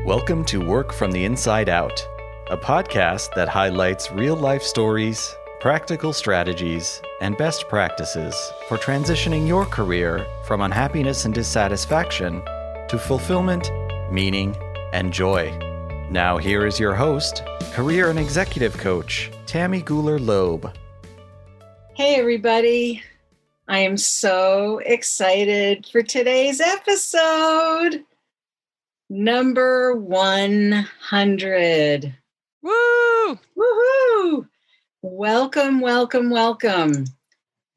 Welcome to Work from the Inside Out, a podcast that highlights real-life stories, practical strategies, and best practices for transitioning your career from unhappiness and dissatisfaction to fulfillment, meaning, and joy. Now here is your host, career and executive coach, Tammy Guler-Loeb. Hey everybody, I am so excited for today's episode. Number 100. Woo! Woohoo! Welcome, welcome, welcome.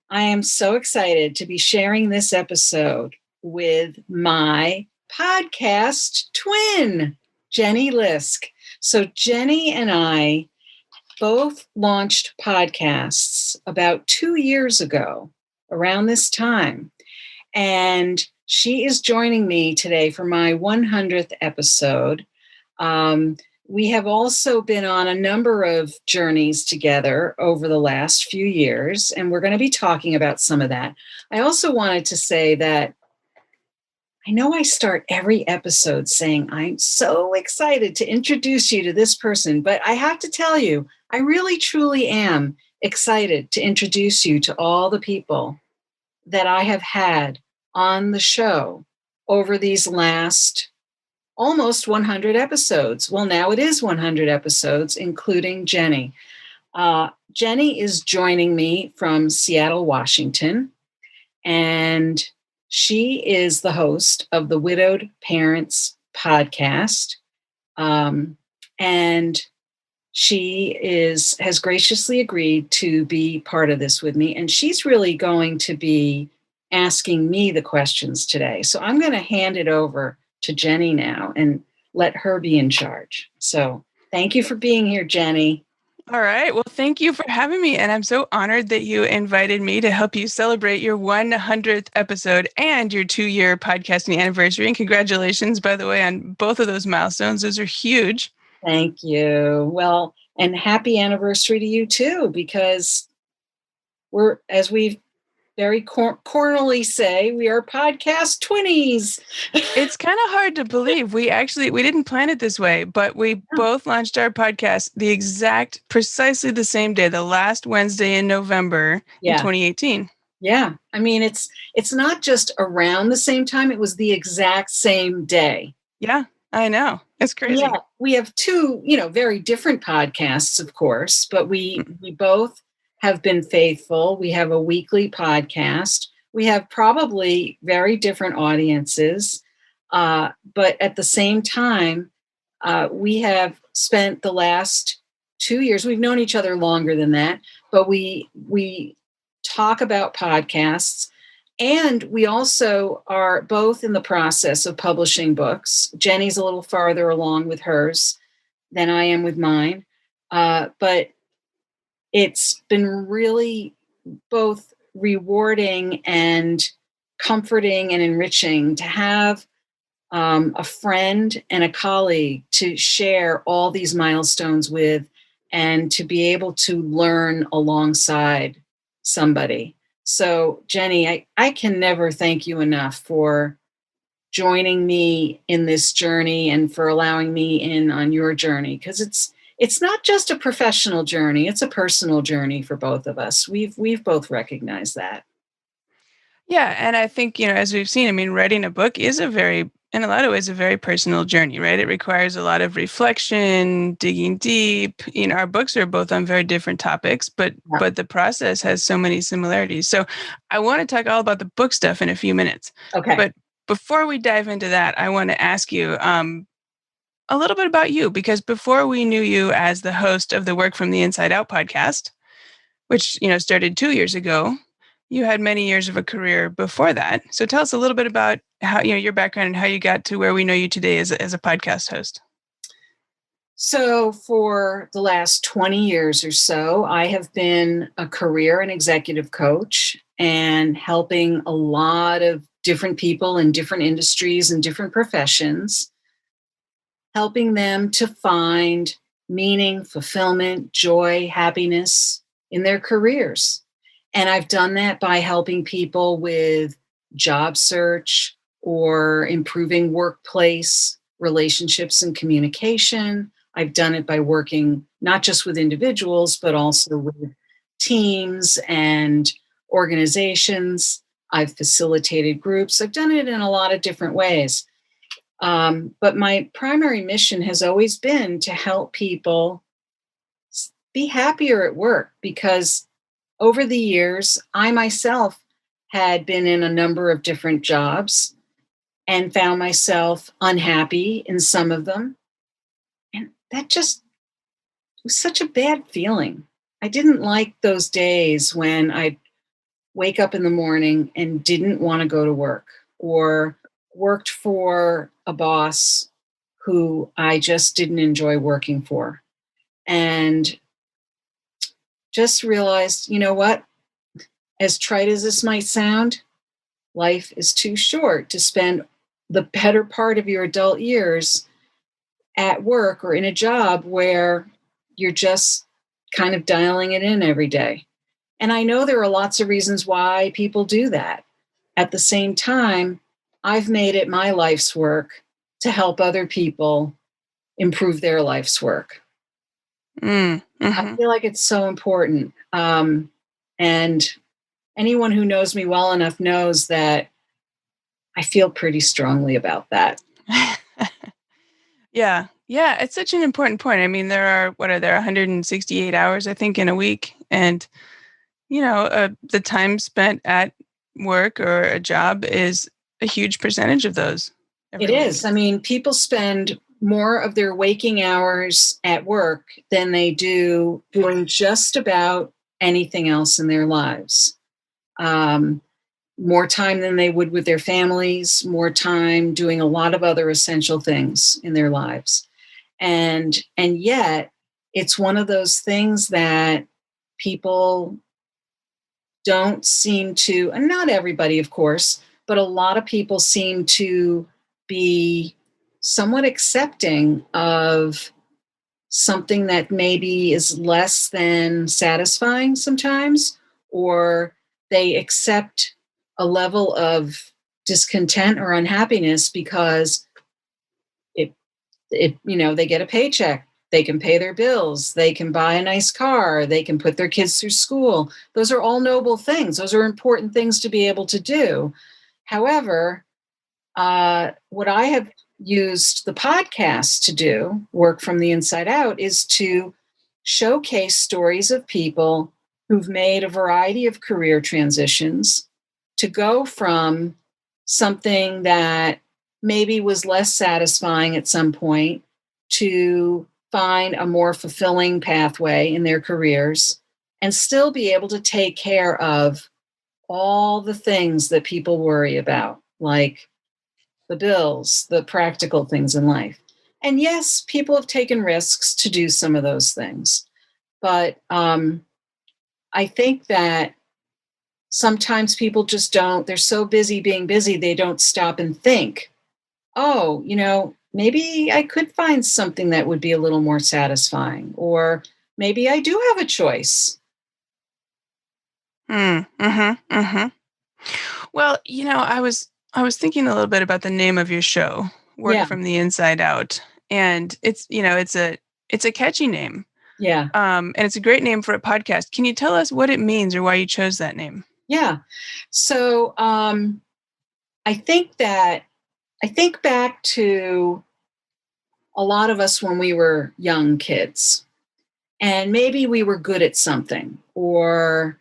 I am so excited to be sharing this episode with my podcast twin, Jenny Lisk. So Jenny and I both launched podcasts about 2 years ago, around this time. And she is joining me today for my 100th episode. We have also been on a number of journeys together over the last few years, and we're going to be talking about some of that. I also wanted to say that I know I start every episode saying I'm so excited to introduce you to this person, but I have to tell you, I really truly am excited to introduce you to all the people that I have had on the show over these last almost 100 episodes. Well, now it is 100 episodes, including Jenny. Jenny is joining me from Seattle, Washington, and she is the host of the Widowed Parents podcast. And she has graciously agreed to be part of this with me, and she's really going to be asking me the questions today. So I'm going to hand it over to Jenny now and let her be in charge. So thank you for being here, Jenny. All right. Well, thank you for having me. And I'm so honored that you invited me to help you celebrate your 100th episode and your 2-year podcasting anniversary. And congratulations, by the way, on both of those milestones. Those are huge. Thank you. Well, and happy anniversary to you too, because we're, as we very cornily say, we are podcast twinnies. It's kind of hard to believe. We didn't plan it this way, but we both launched our podcast precisely the same day, the last Wednesday in November in 2018. Yeah. I mean, it's not just around the same time. It was the exact same day. Yeah, I know. It's crazy. Yeah. We have two, very different podcasts, of course, but we both have been faithful. We have a weekly podcast. We have probably very different audiences. But at the same time, we have spent the last 2 years, we've known each other longer than that, but we talk about podcasts, and we also are both in the process of publishing books. Jenny's a little farther along with hers than I am with mine. But it's been really both rewarding and comforting and enriching to have a friend and a colleague to share all these milestones with, and to be able to learn alongside somebody. So, Jenny, I can never thank you enough for joining me in this journey and for allowing me in on your journey, because it's not just a professional journey, it's a personal journey for both of us. We've both recognized that. Yeah. And I think, as we've seen, writing a book is in a lot of ways, a very personal journey, right? It requires a lot of reflection, digging deep. Our books are both on very different topics, but the process has so many similarities. So I want to talk all about the book stuff in a few minutes. Okay. But before we dive into that, I want to ask you, a little bit about you, because before we knew you as the host of the Work from the Inside Out podcast, which, started 2 years ago, you had many years of a career before that. So tell us a little bit about how, your background and how you got to where we know you today as a podcast host. So for the last 20 years or so, I have been a career and executive coach and helping a lot of different people in different industries and different professions, helping them to find meaning, fulfillment, joy, happiness in their careers. And I've done that by helping people with job search or improving workplace relationships and communication. I've done it by working not just with individuals, but also with teams and organizations. I've facilitated groups. I've done it in a lot of different ways. But my primary mission has always been to help people be happier at work, because over the years, I myself had been in a number of different jobs and found myself unhappy in some of them. And that just was such a bad feeling. I didn't like those days when I'd wake up in the morning and didn't want to go to work, or worked for a boss who I just didn't enjoy working for. And just realized, you know what? As trite as this might sound, life is too short to spend the better part of your adult years at work or in a job where you're just kind of dialing it in every day. And I know there are lots of reasons why people do that. At the same time, I've made it my life's work to help other people improve their life's work. I feel like it's so important. And anyone who knows me well enough knows that I feel pretty strongly about that. Yeah. Yeah. It's such an important point. I mean, what are there, 168 hours, I think, in a week? And, the time spent at work or a job is a huge percentage of those. It is. I mean, people spend more of their waking hours at work than they do doing just about anything else in their lives. More time than they would with their families, more time doing a lot of other essential things in their lives. And yet it's one of those things that people don't seem to, and not everybody, of course, but a lot of people seem to be somewhat accepting of something that maybe is less than satisfying sometimes, or they accept a level of discontent or unhappiness because they get a paycheck, they can pay their bills, they can buy a nice car, they can put their kids through school. Those are all noble things. Those are important things to be able to do. However, what I have used the podcast to do, Work from the Inside Out, is to showcase stories of people who've made a variety of career transitions to go from something that maybe was less satisfying at some point to find a more fulfilling pathway in their careers and still be able to take care of all the things that people worry about, like the bills, the practical things in life. And yes, people have taken risks to do some of those things. But I think that sometimes people just don't, they're so busy being busy, they don't stop and think, oh, maybe I could find something that would be a little more satisfying, or maybe I do have a choice. Well, I was thinking a little bit about the name of your show, Work from the Inside Out, and it's a catchy name. Yeah. And it's a great name for a podcast. Can you tell us what it means or why you chose that name? Yeah. So I think back to a lot of us when we were young kids, and maybe we were good at something, or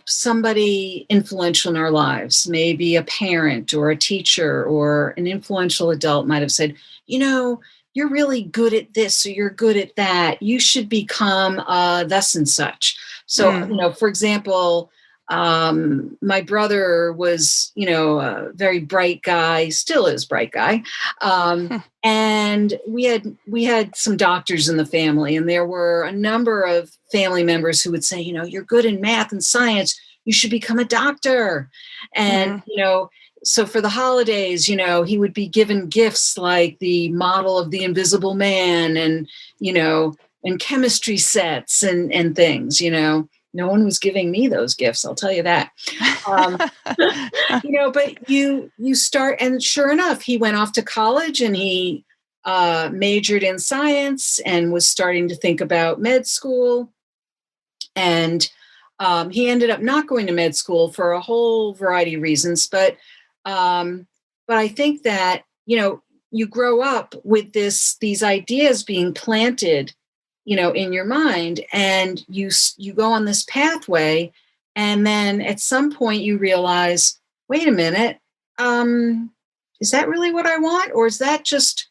somebody influential in our lives, maybe a parent or a teacher or an influential adult might have said, you're really good at this, or you're good at that. You should become thus and such. So, for example, my brother was, a very bright guy, still is bright guy. And we had some doctors in the family, and there were a number of family members who would say, you're good in math and science, you should become a doctor. And, so for the holidays, he would be given gifts like the model of the Invisible Man and, and chemistry sets and things, No one was giving me those gifts, I'll tell you that. Um, but you start, and sure enough, he went off to college and he majored in science and was starting to think about med school. And he ended up not going to med school for a whole variety of reasons. But I think that, you grow up with these ideas being planted, in your mind, and you go on this pathway. And then at some point you realize, wait a minute, is that really what I want? Or is that just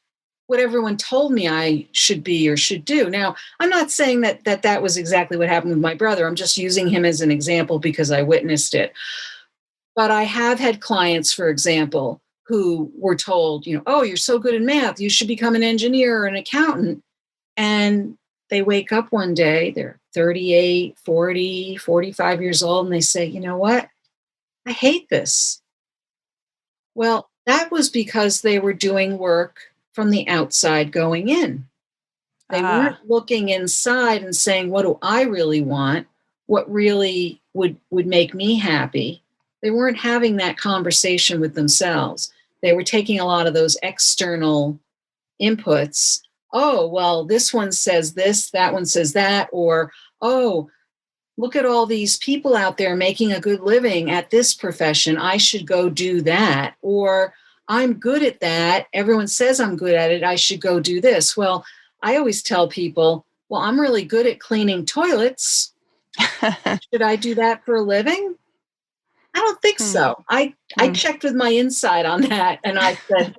what everyone told me I should be or should do? Now, I'm not saying that was exactly what happened with my brother. I'm just using him as an example because I witnessed it. But I have had clients, for example, who were told, oh, you're so good in math, you should become an engineer or an accountant. And they wake up one day, they're 38, 40, 45 years old, and they say, you know what? I hate this. Well, that was because they were doing work from the outside going in. They weren't looking inside and saying, what do I really want? What really would make me happy? They weren't having that conversation with themselves. They were taking a lot of those external inputs. Oh, well, this one says this, that one says that, or, oh, look at all these people out there making a good living at this profession. I should go do that. Or I'm good at that. Everyone says I'm good at it. I should go do this. Well, I always tell people, well, I'm really good at cleaning toilets. Should I do that for a living? I don't think so. I checked with my inside on that, and I said,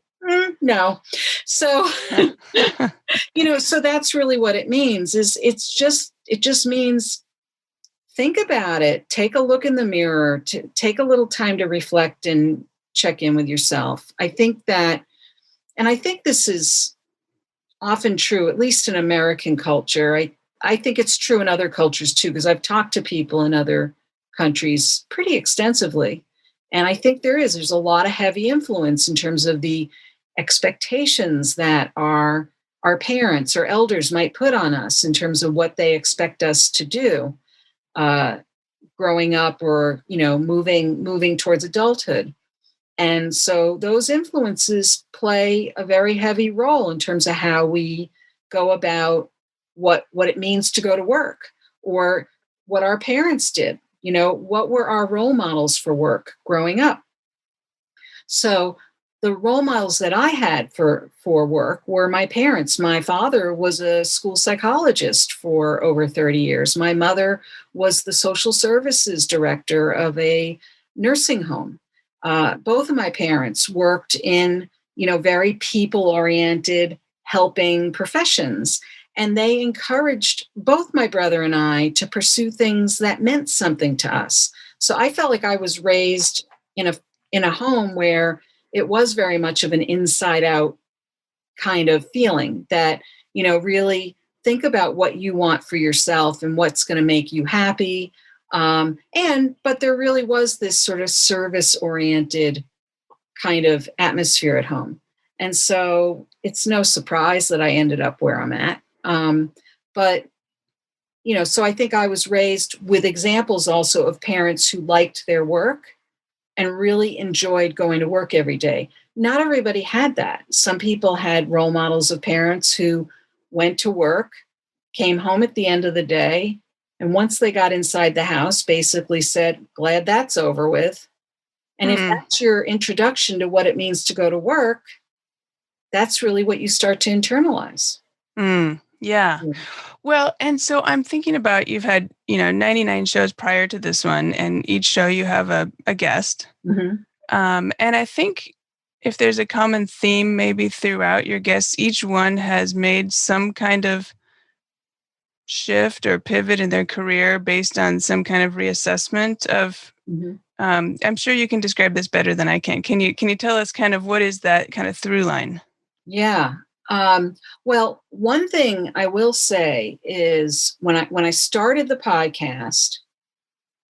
no. So, so that's really what it means. It just means think about it. Take a look in the mirror. Take a little time to reflect and check in with yourself. I think this is often true, at least in American culture. I think it's true in other cultures too, because I've talked to people in other countries pretty extensively. And I think there's a lot of heavy influence in terms of the expectations that our parents or elders might put on us in terms of what they expect us to do growing up, or, moving towards adulthood. And so those influences play a very heavy role in terms of how we go about what it means to go to work, or what our parents did. What were our role models for work growing up? So the role models that I had for work were my parents. My father was a school psychologist for over 30 years. My mother was the social services director of a nursing home. Both of my parents worked in, very people-oriented, helping professions. And they encouraged both my brother and I to pursue things that meant something to us. So I felt like I was raised in a home where it was very much of an inside out kind of feeling that, really think about what you want for yourself and what's going to make you happy. But there really was this sort of service oriented kind of atmosphere at home. And so it's no surprise that I ended up where I'm at. So I think I was raised with examples also of parents who liked their work and really enjoyed going to work every day. Not everybody had that. Some people had role models of parents who went to work, came home at the end of the day, and once they got inside the house, basically said, glad that's over with. And if that's your introduction to what it means to go to work, that's really what you start to internalize. Yeah. Well, and so I'm thinking about, you've had, 99 shows prior to this one, and each show you have a guest. Mm-hmm. And I think if there's a common theme maybe throughout your guests, each one has made some kind of shift or pivot in their career based on some kind of reassessment of, I'm sure you can describe this better than I can. Can you tell us kind of what is that kind of through line? Yeah. Well, one thing I will say is when I started the podcast,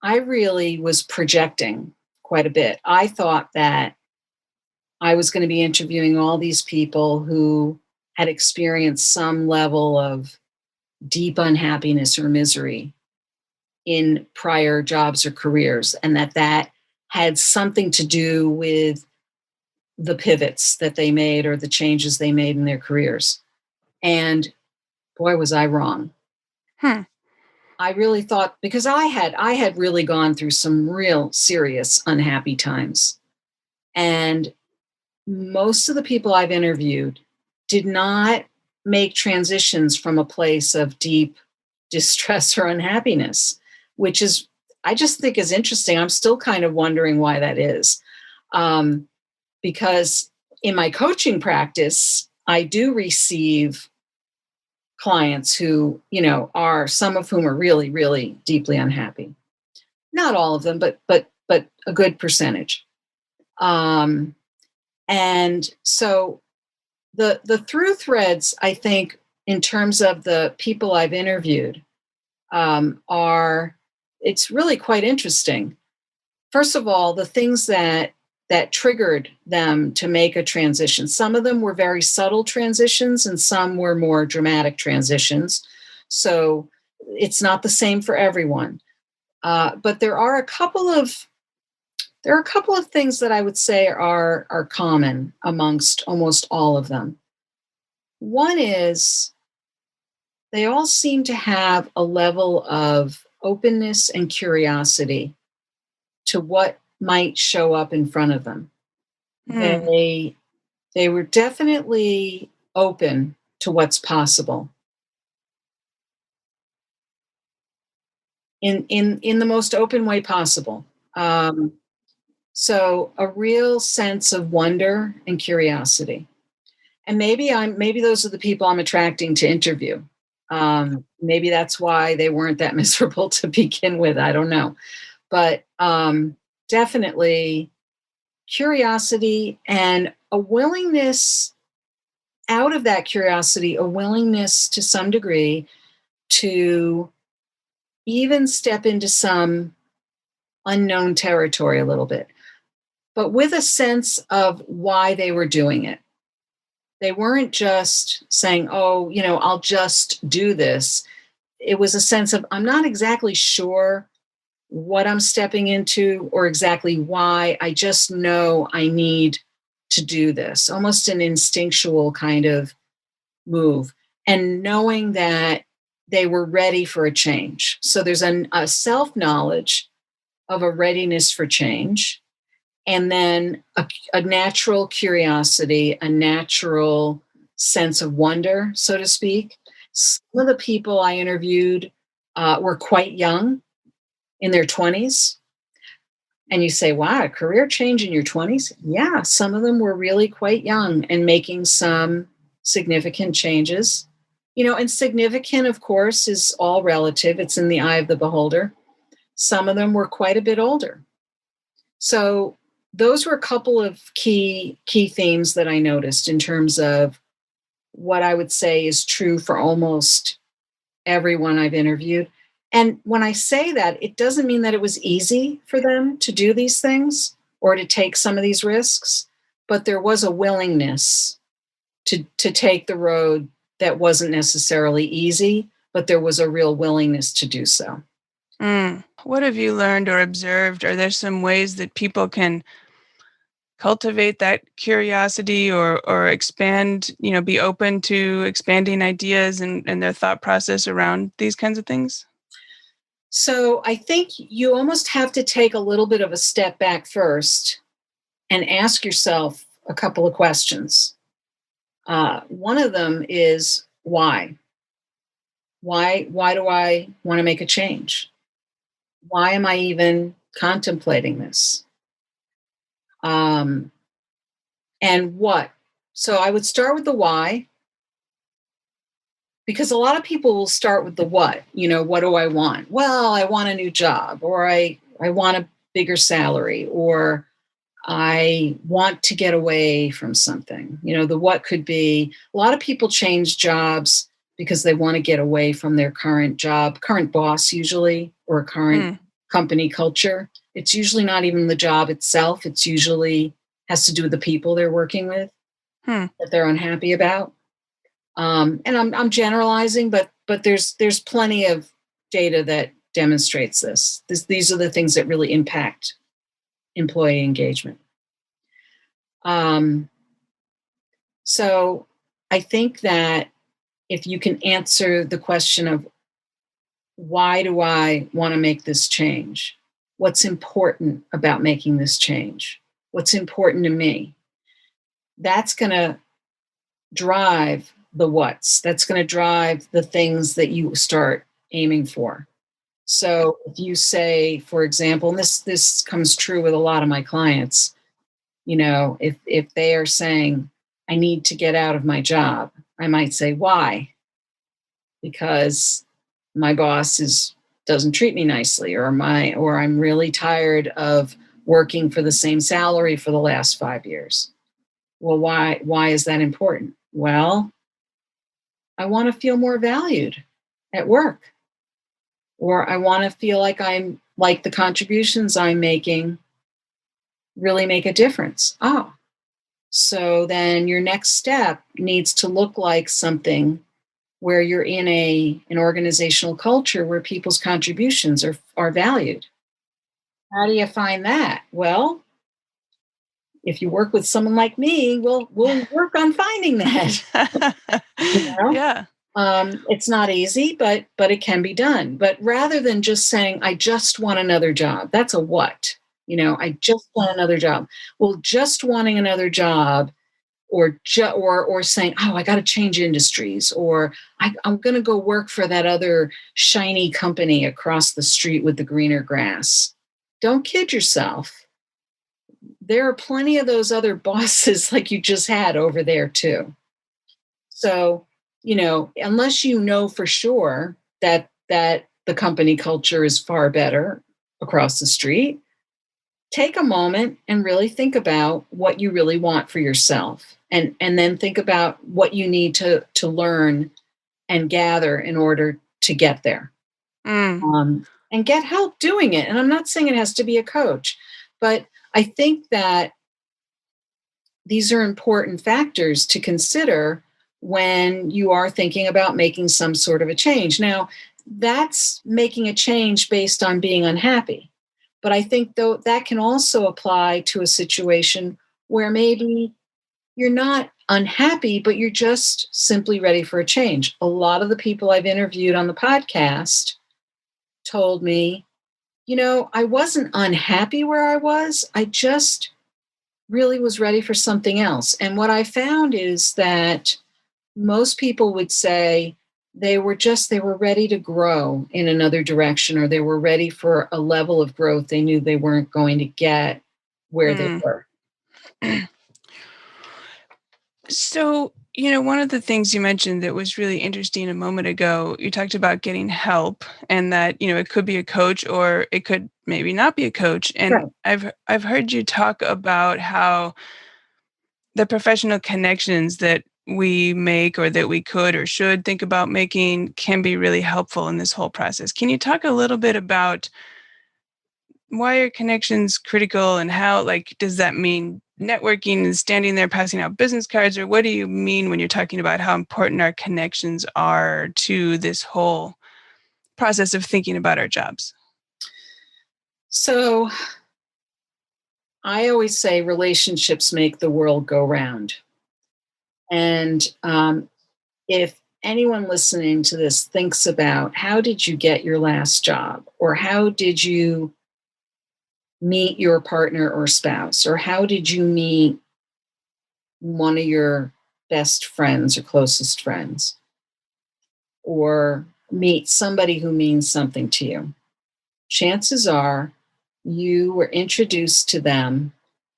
I really was projecting quite a bit. I thought that I was going to be interviewing all these people who had experienced some level of deep unhappiness or misery in prior jobs or careers, and that had something to do with the pivots that they made or the changes they made in their careers. And boy, was I wrong. Hmm. I really thought, because I had really gone through some real serious unhappy times. And most of the people I've interviewed did not make transitions from a place of deep distress or unhappiness, which is, I just think is interesting. I'm still kind of wondering why that is. Because in my coaching practice, I do receive clients who, are, some of whom are really, really deeply unhappy. Not all of them, but a good percentage. And so the through threads, I think, in terms of the people I've interviewed, are, it's really quite interesting. First of all, the things that triggered them to make a transition. Some of them were very subtle transitions, and some were more dramatic transitions. So it's not the same for everyone. But there are a couple of things that I would say are common amongst almost all of them. One is they all seem to have a level of openness and curiosity to what might show up in front of them. Hmm. They were definitely open to what's possible in the most open way possible. So a real sense of wonder and curiosity. And maybe those are the people I'm attracting to interview. Maybe that's why they weren't that miserable to begin with. I don't know. But definitely curiosity and a willingness, out of that curiosity, a willingness to some degree to even step into some unknown territory a little bit, but with a sense of why they were doing it. They weren't just saying, oh, I'll just do this. It was a sense of, I'm not exactly sure what I'm stepping into or exactly why. I just know I need to do this, almost an instinctual kind of move, and knowing that they were ready for a change. So there's a self-knowledge of a readiness for change, and then a natural curiosity, a natural sense of wonder, so to speak. Some of the people I interviewed were quite young, in their 20s. And you say, wow, a career change in your 20s? Yeah, some of them were really quite young and making some significant changes. And significant, of course, is all relative. It's in the eye of the beholder. Some of them were quite a bit older. So those were a couple of key themes that I noticed in terms of what I would say is true for almost everyone I've interviewed. And when I say that, it doesn't mean that it was easy for them to do these things or to take some of these risks, but there was a willingness to take the road that wasn't necessarily easy, but there was a real willingness to do so. What have you learned or observed? Are there some ways that people can cultivate that curiosity or expand, be open to expanding ideas and their thought process around these kinds of things? So I think you almost have to take a little bit of a step back first and ask yourself a couple of questions. One of them is why? Why do I want to make a change? Why am I even contemplating this? And what? So I would start with the why, because a lot of people will start with the what. What do I want? Well, I want a new job, or I want a bigger salary, or I want to get away from something. The what could be, a lot of people change jobs because they want to get away from their current job, current boss usually, or current company culture. It's usually not even the job itself. It's usually has to do with the people they're working with that they're unhappy about. And I'm generalizing, but there's plenty of data that demonstrates this. These are the things that really impact employee engagement. So I think that if you can answer the question of why do I want to make this change? What's important about making this change? What's important to me? That's going to drive the what's. That's going to drive the things that you start aiming for. So if you say, for example, and this comes true with a lot of my clients, if they are saying, I need to get out of my job, I might say, why? Because my boss doesn't treat me nicely, or I'm really tired of working for the same salary for the last 5 years. Well, why is that important? Well, I want to feel more valued at work, or I want to feel like the contributions I'm making really make a difference. Oh, so then your next step needs to look like something where you're in an organizational culture where people's contributions are valued. How do you find that? Well, if you work with someone like me, we'll work on finding that. Yeah. It's not easy, but it can be done. But rather than just saying, I just want another job, that's a what? I just want another job. Well, just wanting another job or saying, oh, I got to change industries, or I'm going to go work for that other shiny company across the street with the greener grass. Don't kid yourself. There are plenty of those other bosses like you just had over there too. So, unless you know for sure that the company culture is far better across the street, take a moment and really think about what you really want for yourself, and then think about what you need to learn and gather in order to get there. And get help doing it. And I'm not saying it has to be a coach, but I think that these are important factors to consider when you are thinking about making some sort of a change. Now, that's making a change based on being unhappy. But I think, though, that can also apply to a situation where maybe you're not unhappy, but you're just simply ready for a change. A lot of the people I've interviewed on the podcast told me, I wasn't unhappy where I was. I just really was ready for something else. And what I found is that most people would say they were ready to grow in another direction, or they were ready for a level of growth they knew they weren't going to get where they were. So, one of the things you mentioned that was really interesting a moment ago, you talked about getting help, and that, it could be a coach or it could maybe not be a coach. And right. I've heard you talk about how the professional connections that we make, or that we could or should think about making, can be really helpful in this whole process. Can you talk a little bit about why are connections critical, and how, does that mean networking and standing there passing out business cards, or what do you mean when you're talking about how important our connections are to this whole process of thinking about our jobs? So I always say relationships make the world go round. And if anyone listening to this thinks about how did you get your last job, or how did you meet your partner or spouse, or how did you meet one of your best friends or closest friends, or meet somebody who means something to you, chances are you were introduced to them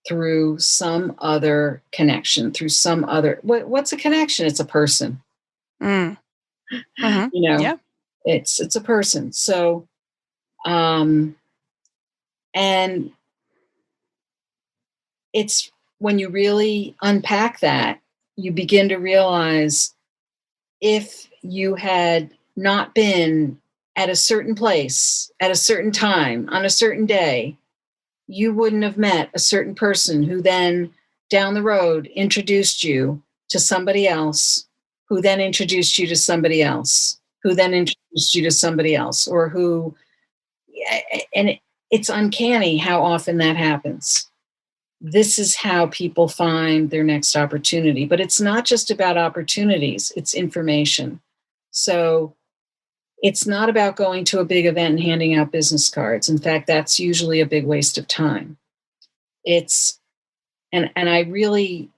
through some other connection, through some other, what's a connection? It's a person. Mm-hmm. Yeah. It's a person. So, and it's when you really unpack that, you begin to realize if you had not been at a certain place, at a certain time, on a certain day, you wouldn't have met a certain person who then down the road introduced you to somebody else, who then introduced you to somebody else, who then introduced you to somebody else, or who it's uncanny how often that happens. This is how people find their next opportunity. But it's not just about opportunities, it's information. So it's not about going to a big event and handing out business cards. In fact, that's usually a big waste of time. It's and I really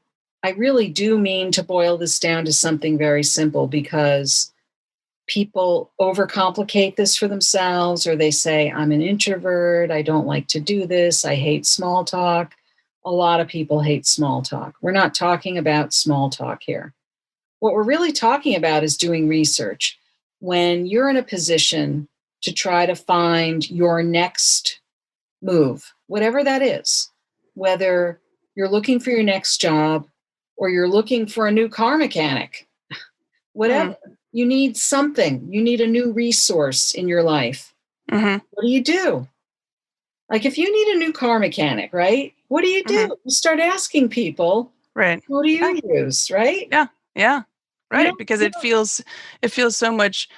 do mean to boil this down to something very simple, because people overcomplicate this for themselves, or they say, I'm an introvert, I don't like to do this, I hate small talk. A lot of people hate small talk. We're not talking about small talk here. What we're really talking about is doing research. When you're in a position to try to find your next move, whatever that is, whether you're looking for your next job or you're looking for a new car mechanic, whatever, you need something. You need a new resource in your life. Mm-hmm. What do you do? Like if you need a new car mechanic, right? What do? You start asking people, right? Who do you use, right? Yeah. Right. Because it feels so much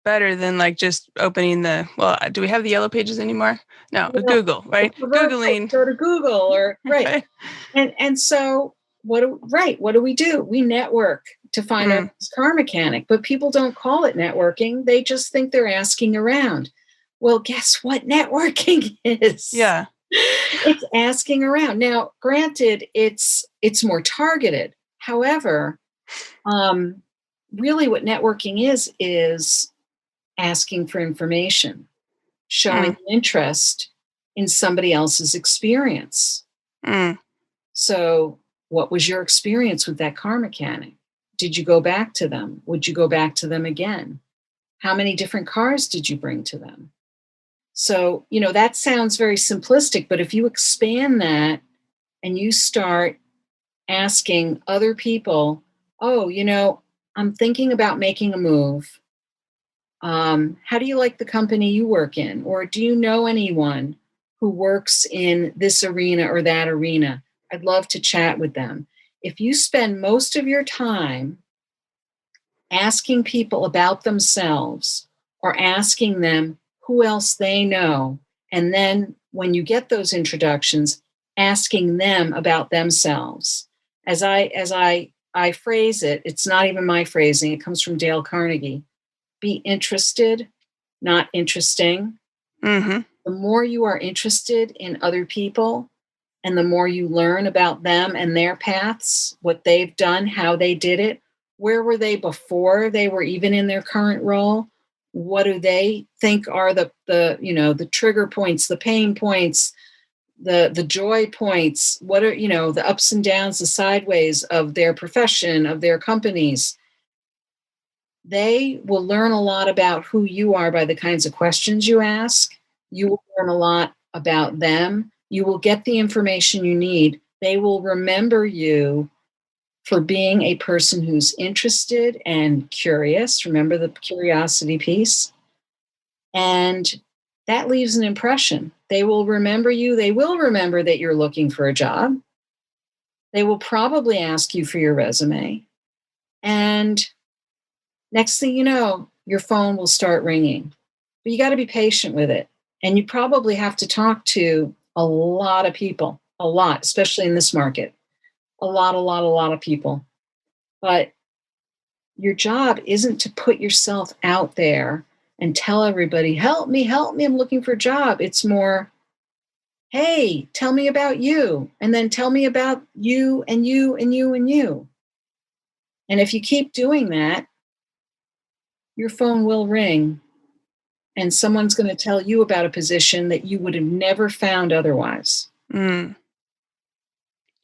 better than like just opening do we have the yellow pages anymore? No, Google, right? Googling. Go to Google or right. And so what do we do? We network to find our car mechanic, but people don't call it networking. They just think they're asking around. Well, guess what networking is? Yeah. It's asking around. Now, granted, it's more targeted. However, really what networking is asking for information, showing interest in somebody else's experience. So what was your experience with that car mechanic? Did you go back to them? Would you go back to them again? How many different cars did you bring to them? So, that sounds very simplistic, but if you expand that and you start asking other people, I'm thinking about making a move. How do you like the company you work in? Or do you know anyone who works in this arena or that arena? I'd love to chat with them. If you spend most of your time asking people about themselves or asking them who else they know, and then when you get those introductions, asking them about themselves. As I phrase it, it's not even my phrasing, it comes from Dale Carnegie. Be interested, not interesting. Mm-hmm. The more you are interested in other people and the more you learn about them and their paths, what they've done, how they did it, where were they before they were even in their current role? What do they think are the trigger points, the pain points, the joy points? What are, the ups and downs, the sideways of their profession, of their companies? They will learn a lot about who you are by the kinds of questions you ask. You will learn a lot about them. You will get the information you need. They will remember you for being a person who's interested and curious. Remember the curiosity piece. And that leaves an impression. They will remember you. They will remember that you're looking for a job. They will probably ask you for your resume. And next thing you know, your phone will start ringing. But you got to be patient with it. And you probably have to talk to a lot of people, a lot, especially in this market. A lot of people. But your job isn't to put yourself out there and tell everybody, help me, I'm looking for a job. It's more, hey, tell me about you. And then tell me about you and you and you and you. And if you keep doing that, your phone will ring and someone's going to tell you about a position that you would have never found otherwise.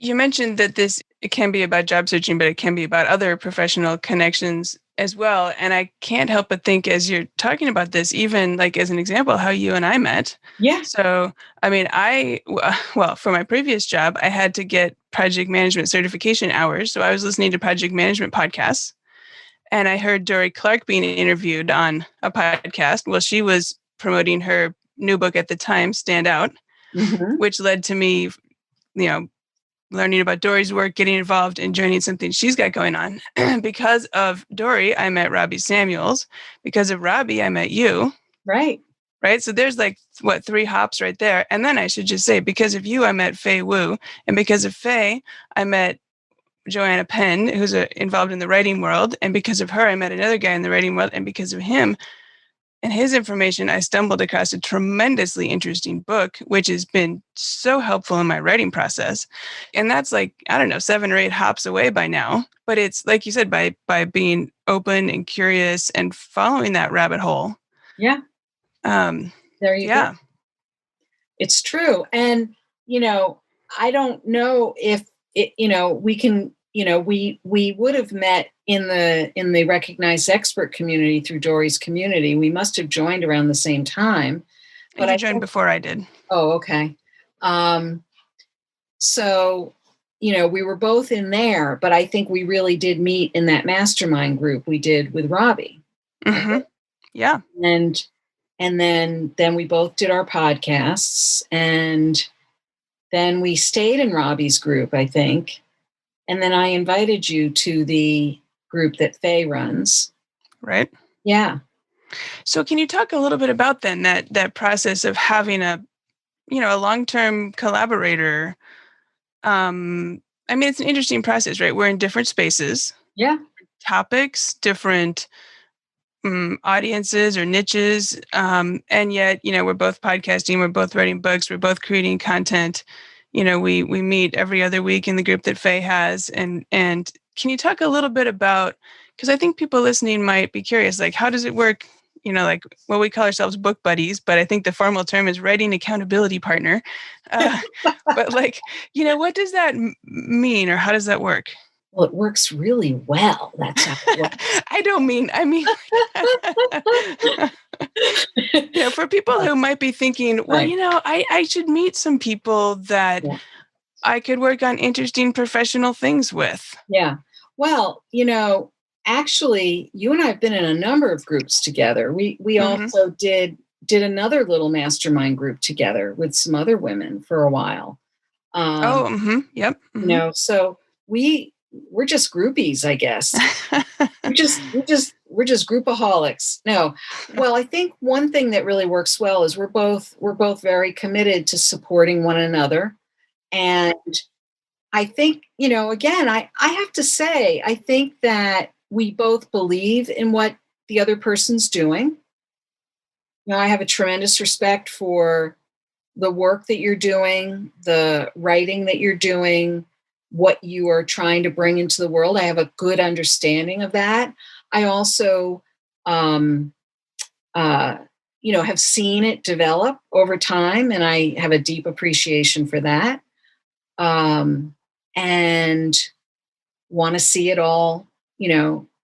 You mentioned that it can be about job searching, but it can be about other professional connections as well. And I can't help but think as you're talking about this, even like as an example, how you and I met. Yeah. So, I mean, for my previous job, I had to get project management certification hours. So I was listening to project management podcasts. And I heard Dory Clark being interviewed on a podcast. Well, she was promoting her new book at the time, Stand Out, which led to me, learning about Dory's work, getting involved and joining something she's got going on. Because of Dory, I met Robbie Samuels. Because of Robbie, I met you. Right. right? So there's like, what, 3 hops right there. And then I should just say, because of you, I met Faye Wu. And because of Faye, I met Joanna Penn, who's involved in the writing world. And because of her, I met another guy in the writing world. And because of him and his information, I stumbled across a tremendously interesting book, which has been so helpful in my writing process. And that's like, I don't know, 7 or 8 hops away by now. But it's like you said, by being open and curious and following that rabbit hole. Yeah. There you Yeah. go. It's true. And, I don't know if it, we can, we would have met in the recognized expert community through Dory's community. We must have joined around the same time. But I joined before I did. Oh, okay. So, we were both in there, but I think we really did meet in that mastermind group we did with Robbie. Mm-hmm. Yeah. And then we both did our podcasts, and then we stayed in Robbie's group, I think. And then I invited you to the group that Faye runs. Right. Yeah. So can you talk a little bit about then that process of having a long-term collaborator? I mean, it's an interesting process, right? We're in different spaces. Yeah. Topics, different audiences or niches. And yet, we're both podcasting, we're both writing books, we're both creating content. We meet every other week in the group that Faye has. And can you talk a little bit about, because I think people listening might be curious, like, how does it work? Like, well, we call ourselves book buddies, but I think the formal term is writing accountability partner. But like, what does that mean, or how does that work? Well, it works really well. That's how it works. I mean, for people who might be thinking, well, Right. I should meet some people that I could work on interesting professional things with. Yeah. Well, actually, you and I have been in a number of groups together. We also did another little mastermind group together with some other women for a while. Yep. Mm-hmm. So we're just groupies, I guess. we're just groupaholics. No. Well, I think one thing that really works well is we're both very committed to supporting one another. And I think, again, I have to say, I think that we both believe in what the other person's doing. I have a tremendous respect for the work that you're doing, the writing that you're doing, what you are trying to bring into the world. I have a good understanding of that. I also, have seen it develop over time, and I have a deep appreciation for that. And want to see it all,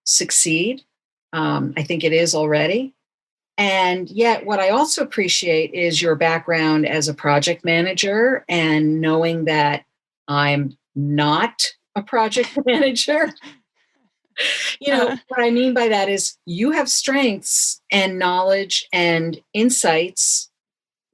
succeed. I think it is already. And yet what I also appreciate is your background as a project manager, and knowing that I'm not a project manager. What I mean by that is you have strengths and knowledge and insights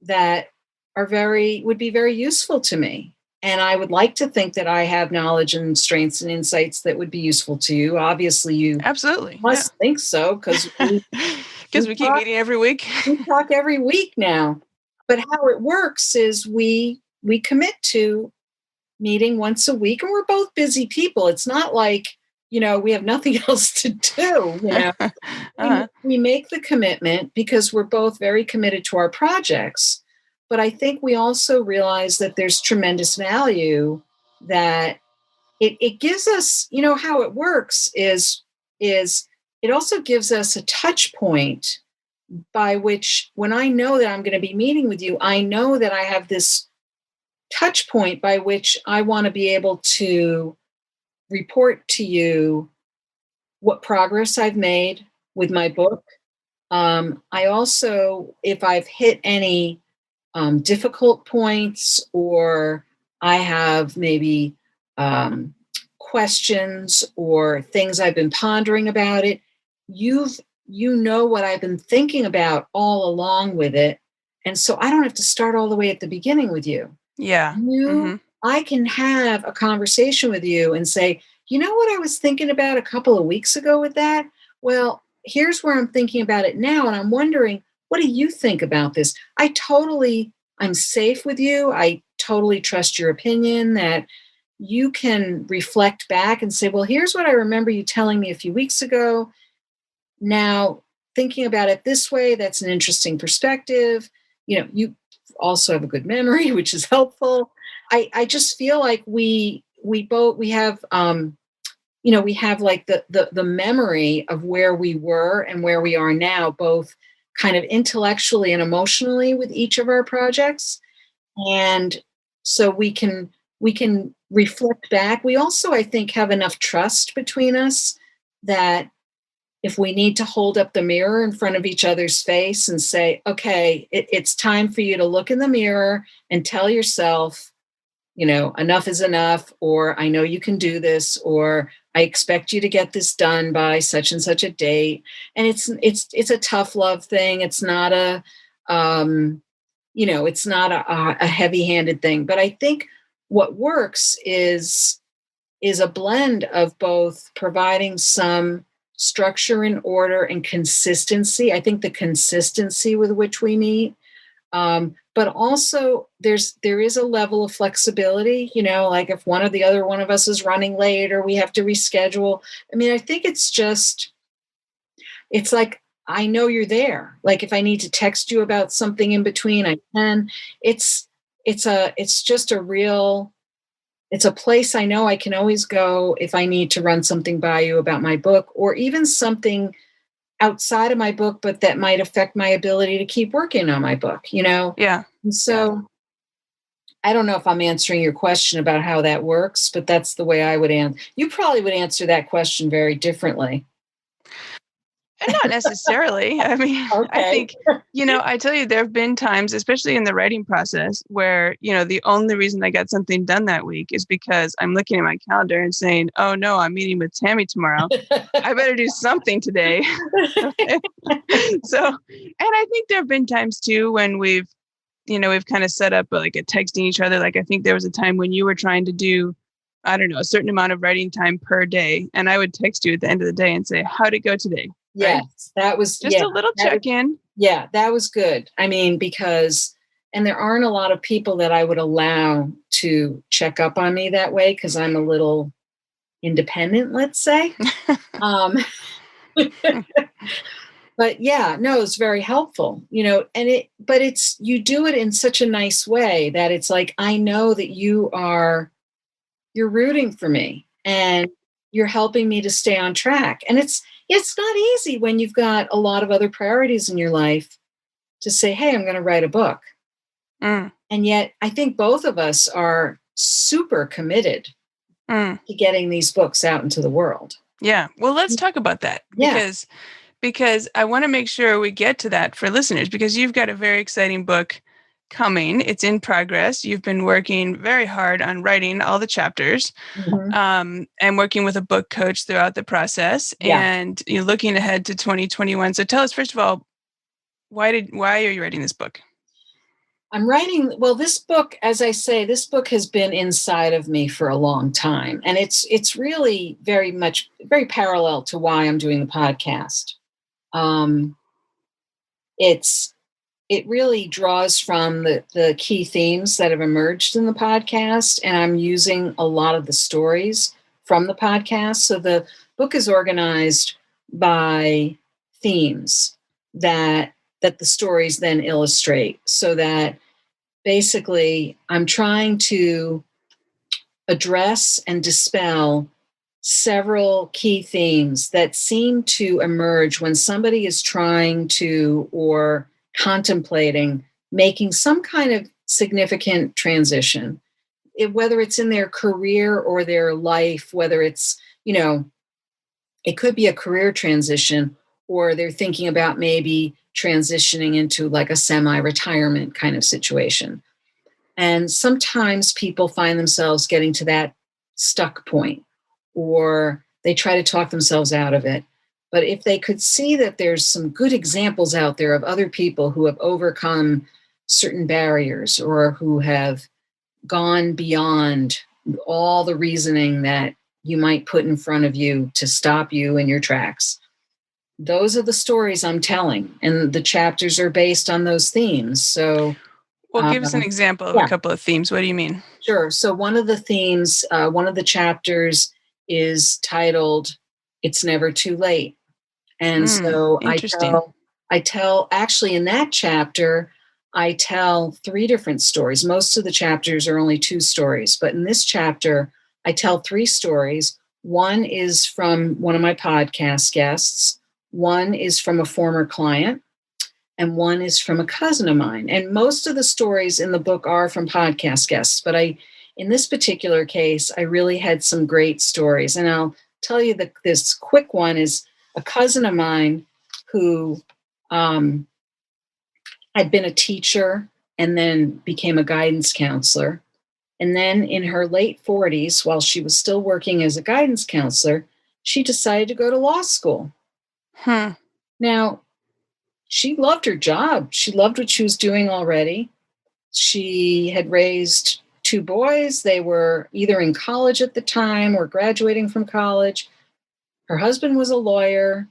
that would be very useful to me. And I would like to think that I have knowledge and strengths and insights that would be useful to you. Obviously, you absolutely must think so, because we keep meeting every week. We talk every week now. But how it works is we commit to meeting once a week, and we're both busy people. It's not like, we have nothing else to do. We make the commitment because we're both very committed to our projects. But I think we also realize that there's tremendous value that it gives us. How it works is it also gives us a touch point by which, when I know that I'm going to be meeting with you, I know that I have this touch point by which I want to be able to report to you what progress I've made with my book. I also, if I've hit any difficult points, or I have maybe questions or things I've been pondering about it, you know what I've been thinking about all along with it. And so I don't have to start all the way at the beginning with you. Yeah. I can have a conversation with you and say, you know what I was thinking about a couple of weeks ago with that? Well, here's where I'm thinking about it now. And I'm wondering, what do you think about this? I'm safe with you. I totally trust your opinion, that you can reflect back and say, well, here's what I remember you telling me a few weeks ago. Now, thinking about it this way, that's an interesting perspective. You also have a good memory, which is helpful. I just feel like we have we have like the memory of where we were and where we are now, both kind of intellectually and emotionally with each of our projects. And so we can reflect back. We also, I think, have enough trust between us that if we need to hold up the mirror in front of each other's face and say, okay, it's time for you to look in the mirror and tell yourself, enough is enough, or I know you can do this, or I expect you to get this done by such and such a date. And it's a tough love thing. It's not it's not a heavy-handed thing. But I think what works is a blend of both providing some structure and order and consistency. I think the consistency with which we meet, but also there is a level of flexibility, like if one of us is running late or we have to reschedule. I mean, I think it's like, I know you're there. Like if I need to text you about something in between, I can. It's a place I know I can always go if I need to run something by you about my book, or even something outside of my book, but that might affect my ability to keep working on my book, Yeah. And so I don't know if I'm answering your question about how that works, but that's the way I would answer. You probably would answer that question very differently. And not necessarily. I mean, I Okay. think, I tell you, there have been times, especially in the writing process, where, the only reason I got something done that week is because I'm looking at my calendar and saying, oh no, I'm meeting with Tammy tomorrow. I better do something today. So, and I think there have been times too when we've kind of set up like a texting each other. Like I think there was a time when you were trying to do, I don't know, a certain amount of writing time per day. And I would text you at the end of the day and say, how'd it go today? Yes, right? that was just a little check-in. Yeah, that was good. I mean, and there aren't a lot of people that I would allow to check up on me that way because I'm a little independent, let's say. But yeah, no, it's very helpful, but you do it in such a nice way that it's like, I know that you're rooting for me and you're helping me to stay on track. And it's not easy when you've got a lot of other priorities in your life to say, hey, I'm going to write a book. Mm. And yet I think both of us are super committed to getting these books out into the world. Yeah. Well, let's talk about that because I want to make sure we get to that for listeners, because you've got a very exciting book coming. It's in progress. You've been working very hard on writing all the chapters, and working with a book coach throughout the process. Yeah. And you're looking ahead to 2021. So tell us, first of all, why are you writing this book? I'm writing, well, this book, as I say, this book has been inside of me for a long time. And it's really very parallel to why I'm doing the podcast. It really draws from the key themes that have emerged in the podcast, and I'm using a lot of the stories from the podcast. So the book is organized by themes that the stories then illustrate, so that basically I'm trying to address and dispel several key themes that seem to emerge when somebody is trying to or contemplating making some kind of significant transition, whether it's in their career or their life, whether it's, it could be a career transition, or they're thinking about maybe transitioning into like a semi-retirement kind of situation. And sometimes people find themselves getting to that stuck point, or they try to talk themselves out of it. But if they could see that there's some good examples out there of other people who have overcome certain barriers, or who have gone beyond all the reasoning that you might put in front of you to stop you in your tracks, those are the stories I'm telling, and the chapters are based on those themes. So, Well, give us an example of a yeah, couple of themes. What do you mean? sure. So one of the themes, one of the chapters is titled "It's Never Too Late," and so Interesting. actually in that chapter, I tell 3 different stories. Most of the chapters are only 2 stories, but in this chapter, I tell 3 stories. One is from one of my podcast guests, one is from a former client, and one is from a cousin of mine. And most of the stories in the book are from podcast guests, but in this particular case, I really had some great stories. And I'll tell you that this quick one is a cousin of mine who had been a teacher and then became a guidance counselor. And then in her late 40s, while she was still working as a guidance counselor, she decided to go to law school. Now, she loved her job. She loved what she was doing already. She had raised 2 boys. They were either in college at the time or graduating from college. Her husband was a lawyer.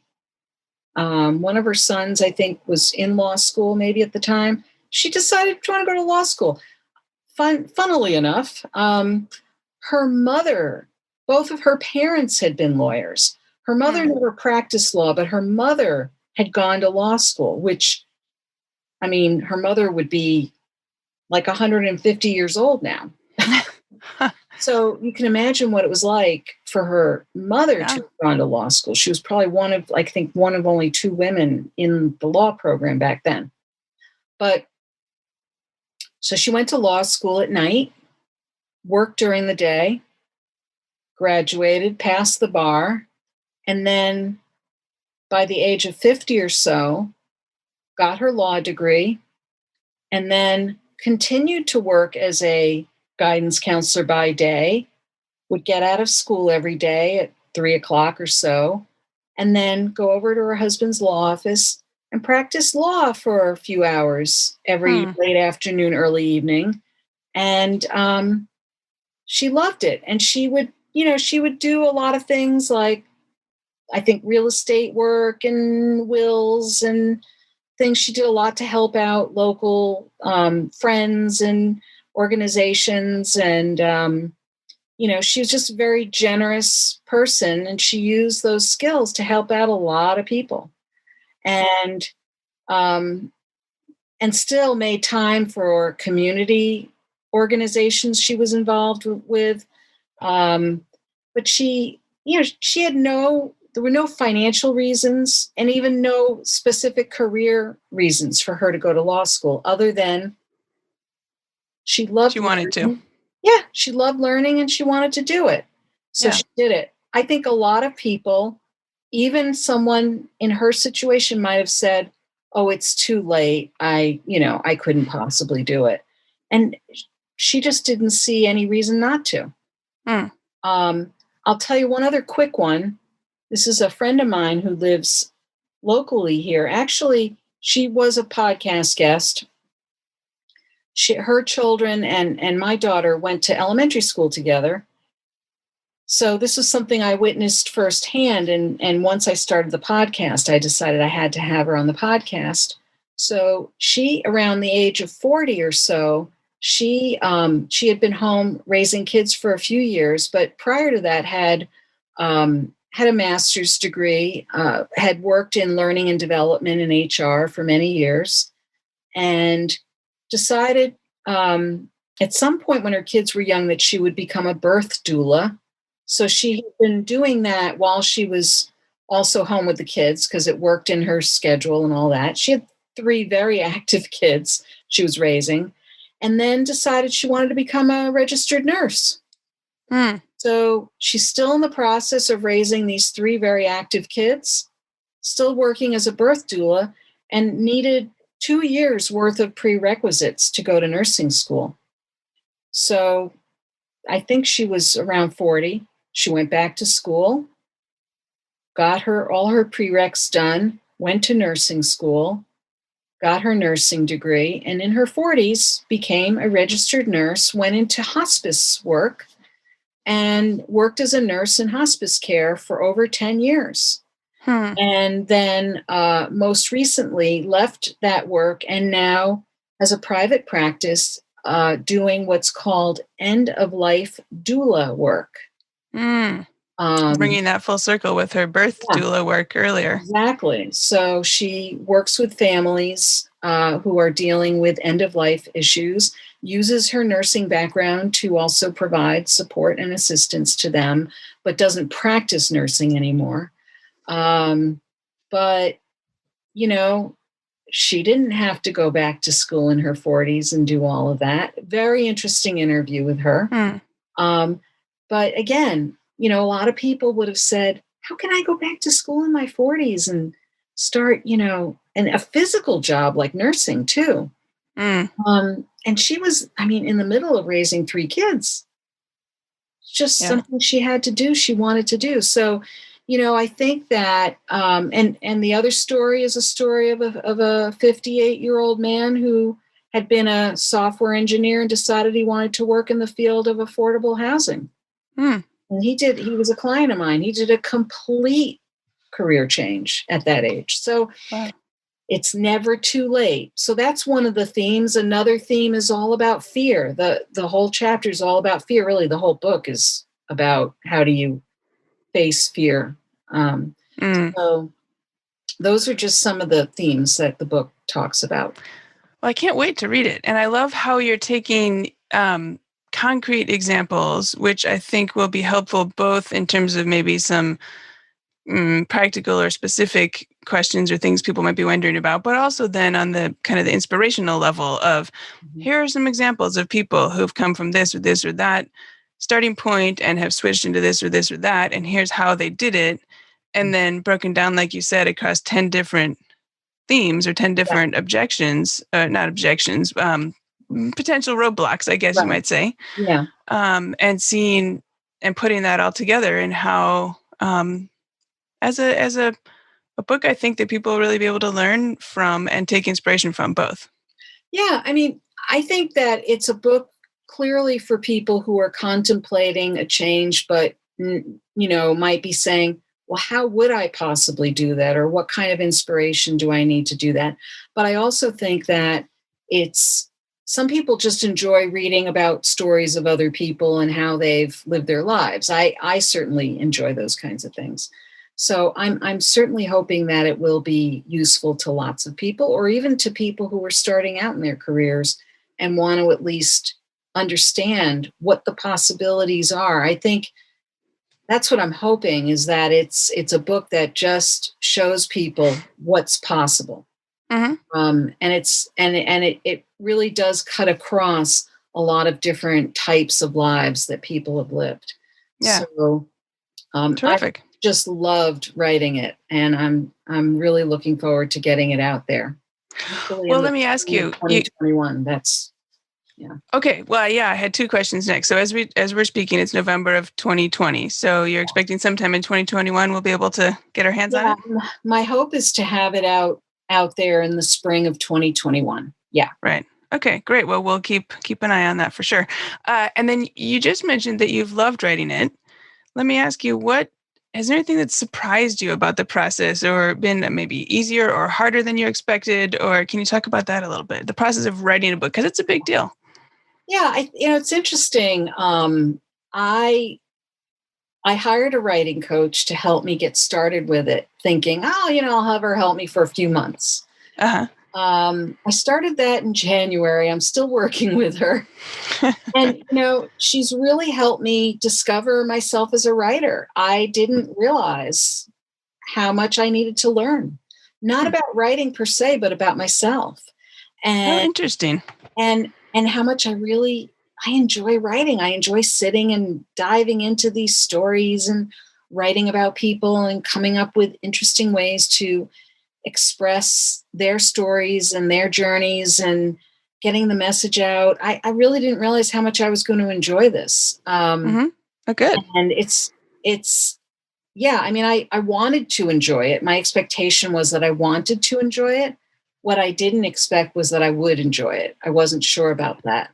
One of her sons, I think, was in law school maybe at the time. She decided to want to go to law school. Funnily enough, her mother, both of her parents had been lawyers. Her mother never practiced law, but her mother had gone to law school, which, I mean, her mother would be like 150 years old now. So you can imagine what it was like for her mother to have gone to law school. She was probably one of only 2 women in the law program back then. But so she went to law school at night, worked during the day, graduated, passed the bar, and then by the age of 50 or so, got her law degree, and then continued to work as a guidance counselor by day, would get out of school every day at 3:00 or so, and then go over to her husband's law office and practice law for a few hours every late afternoon, early evening. And she loved it. And she would do a lot of things like, I think, real estate work and wills and things. She did a lot to help out local friends and organizations. And, she was just a very generous person, and she used those skills to help out a lot of people. And still made time for community organizations she was involved with. But she had there were no financial reasons and even no specific career reasons for her to go to law school, other than she wanted to. Yeah, she loved learning and she wanted to do it. So she did it. I think a lot of people, even someone in her situation, might have said, "Oh, it's too late. I couldn't possibly do it." And she just didn't see any reason not to. I'll tell you one other quick one. This is a friend of mine who lives locally here. Actually, she was a podcast guest. Her children and my daughter went to elementary school together. So this was something I witnessed firsthand. And once I started the podcast, I decided I had to have her on the podcast. So she, around the age of 40 or so, she had been home raising kids for a few years, but prior to that had a master's degree, had worked in learning and development in HR for many years, and decided at some point when her kids were young that she would become a birth doula. So she had been doing that while she was also home with the kids, because it worked in her schedule and all that. She had 3 very active kids she was raising, and then decided she wanted to become a registered nurse. So she's still in the process of raising these 3 very active kids, still working as a birth doula, and needed 2 years worth of prerequisites to go to nursing school. So I think she was around 40. She went back to school, got all her prereqs done, went to nursing school, got her nursing degree, and in her 40s became a registered nurse, went into hospice work, and worked as a nurse in hospice care for over 10 years. Hmm. And then most recently left that work and now has a private practice doing what's called end of life doula work. Mm. Um, Bringing that full circle with her birth yeah, doula work earlier. exactly. So she works with families who are dealing with end of life issues, uses her nursing background to also provide support and assistance to them, but doesn't practice nursing anymore. But, you know, she didn't have to go back to school in her 40s and do all of that. Very interesting interview with her. Hmm. Um, but again, a lot of people would have said, how can I go back to school in my 40s and start, and a physical job like nursing too? Mm. And she was, in the middle of raising 3 kids. Just Yeah. something she had to do, she wanted to do. So, I think that, and the other story is a story of a 58-year-old man who had been a software engineer and decided he wanted to work in the field of affordable housing. Mm. And he was a client of mine. He did a complete career change at that age. So Wow. it's never too late. So that's one of the themes. Another theme is all about fear. The whole chapter is all about fear. Really, the whole book is about how do you face fear. Mm. So those are just some of the themes that the book talks about. Well, I can't wait to read it. And I love how you're taking concrete examples, which I think will be helpful both in terms of maybe some practical or specific questions or things people might be wondering about, but also then on the kind of the inspirational level of here are some examples of people who've come from this or that starting point and have switched into this or that. And here's how they did it. And then broken down, like you said, across 10 different themes or 10 Yeah, different objections, not objections, potential roadblocks, I guess you right. might say, Yeah. and seeing and putting that all together and how, as a book, I think that people will really be able to learn from and take inspiration from both. Yeah. I think that it's a book clearly for people who are contemplating a change, but, might be saying, well, how would I possibly do that? Or what kind of inspiration do I need to do that? But I also think that some people just enjoy reading about stories of other people and how they've lived their lives. I certainly enjoy those kinds of things. So I'm certainly hoping that it will be useful to lots of people, or even to people who are starting out in their careers and want to at least understand what the possibilities are. I think that's what I'm hoping, is that it's a book that just shows people what's possible. Mm-hmm. And it really does cut across a lot of different types of lives that people have lived. Yeah. So I Terrific. just loved writing it, and I'm really looking forward to getting it out there. Hopefully Well, in the let me ask spring of you, 2021. That's yeah. okay, well, yeah, I had two questions next. So as we're speaking, it's November of 2020. So you're expecting sometime in 2021 we'll be able to get our hands on Yeah, it? my hope is to have it out there in the spring of 2021. Yeah. Right. Okay, great. Well, we'll keep an eye on that for sure. And then you just mentioned that you've loved writing it. Let me ask you, what is there anything that surprised you about the process or been maybe easier or harder than you expected? Or can you talk about that a little bit? The process of writing a book, because it's a big deal. Yeah, it's interesting. I hired a writing coach to help me get started with it, thinking, oh, I'll have her help me for a few months. Uh-huh. I started that in January. I'm still working with her. And, she's really helped me discover myself as a writer. I didn't realize how much I needed to learn, not about writing per se, but about myself. Oh, And interesting. and how much I enjoy writing. I enjoy sitting and diving into these stories and writing about people and coming up with interesting ways to express their stories and their journeys and getting the message out. I really didn't realize how much I was going to enjoy this. Mm-hmm. Oh, good. And it's yeah, I wanted to enjoy it. My expectation was that I wanted to enjoy it. What I didn't expect was that I would enjoy it. I wasn't sure about that.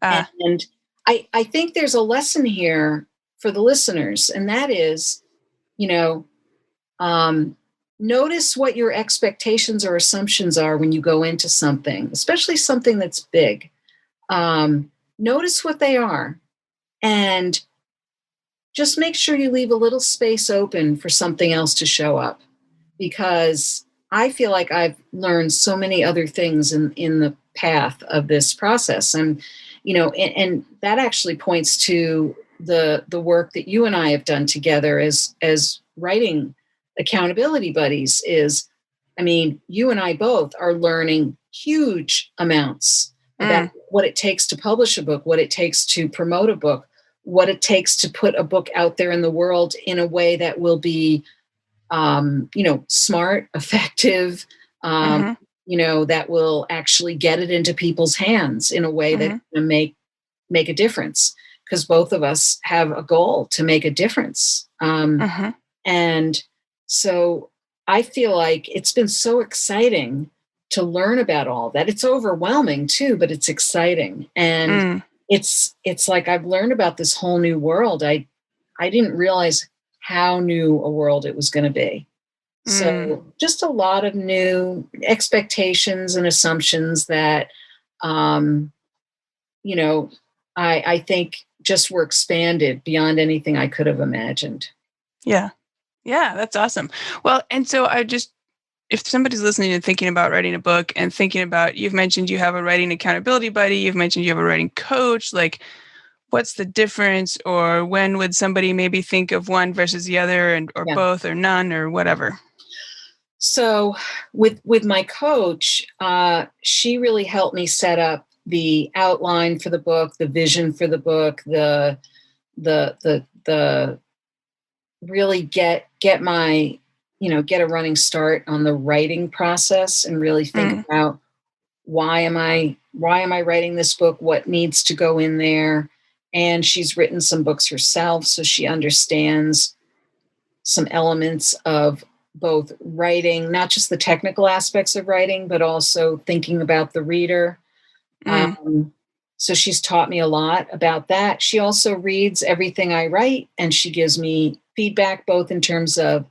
Uh, And I think there's a lesson here for the listeners, and that is, you know, um, notice what your expectations or assumptions are when you go into something, especially something that's big. Notice what they are, and just make sure you leave a little space open for something else to show up, because I feel like I've learned so many other things in the path of this process. And, and that actually points to the work that you and I have done together as writing accountability buddies. You and I both are learning huge amounts about what it takes to publish a book, what it takes to promote a book, what it takes to put a book out there in the world in a way that will be, smart, effective, that will actually get it into people's hands in a way that can make a difference. Because both of us have a goal to make a difference. And so I feel like it's been so exciting to learn about all that. It's overwhelming too, but it's exciting. And it's like I've learned about this whole new world. I didn't realize how new a world it was going to be. So just a lot of new expectations and assumptions that, I think just were expanded beyond anything I could have imagined. Yeah. Yeah, that's awesome. Well, and so if somebody's listening and thinking about writing a book and thinking about, you've mentioned you have a writing accountability buddy, you've mentioned you have a writing coach, like what's the difference, or when would somebody maybe think of one versus the other, or both, or none, or whatever? So with my coach, she really helped me set up the outline for the book, the vision for the book, the really get my, get a running start on the writing process, and really think about why am I writing this book? What needs to go in there? And she's written some books herself, so she understands some elements of both writing, not just the technical aspects of writing, but also thinking about the reader. So she's taught me a lot about that. She also reads everything I write, and she gives me feedback, both in terms of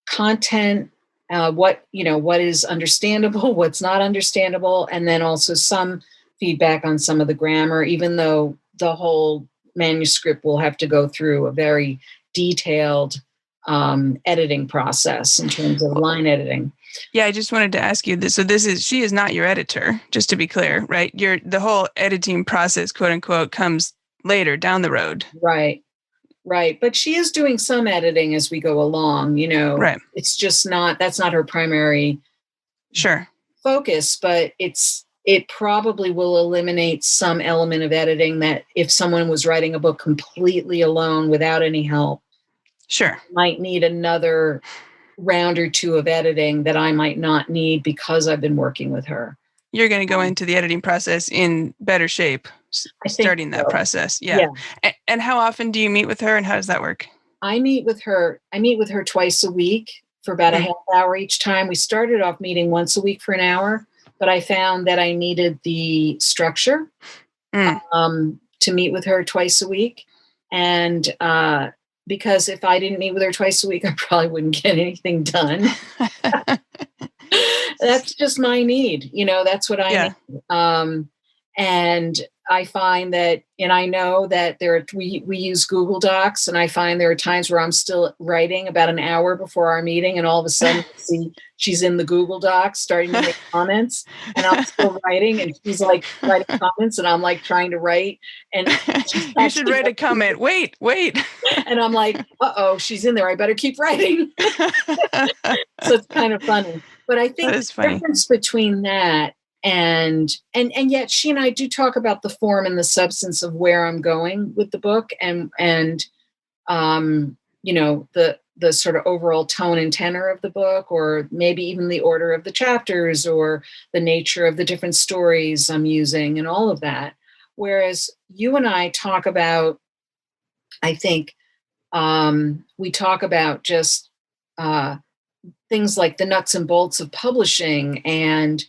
content, what is understandable, what's not understandable, and then also some feedback on some of the grammar, even though the whole manuscript will have to go through a very detailed editing process in terms of line editing. Yeah, I just wanted to ask you this. So she is not your editor, just to be clear, right? The whole editing process, quote unquote, comes later down the road. Right. But she is doing some editing as we go along, Right. It's just that's not her primary focus, but it probably will eliminate some element of editing that if someone was writing a book completely alone without any help, might need another round or two of editing that I might not need because I've been working with her. You're going to go into the editing process in better shape, starting that process. Yeah. And how often do you meet with her, and how does that work? I meet with her twice a week for about a half hour each time. We started off meeting once a week for an hour, but I found that I needed the structure to meet with her twice a week. And because if I didn't meet with her twice a week, I probably wouldn't get anything done. That's just my need. That's what I need. And I find that, and I know that we use Google Docs, and I find there are times where I'm still writing about an hour before our meeting, and all of a sudden see she's in the Google Docs starting to make comments, and I'm still writing, and she's like writing comments, and I'm like trying to write, and you should write a comment. Wait. And I'm like, uh-oh, she's in there. I better keep writing. So it's kind of funny. But I think the difference between that and yet she and I do talk about the form and the substance of where I'm going with the book, and the sort of overall tone and tenor of the book, or maybe even the order of the chapters, or the nature of the different stories I'm using, and all of that. Whereas you and I talk about, I think, we talk about just things like the nuts and bolts of publishing, and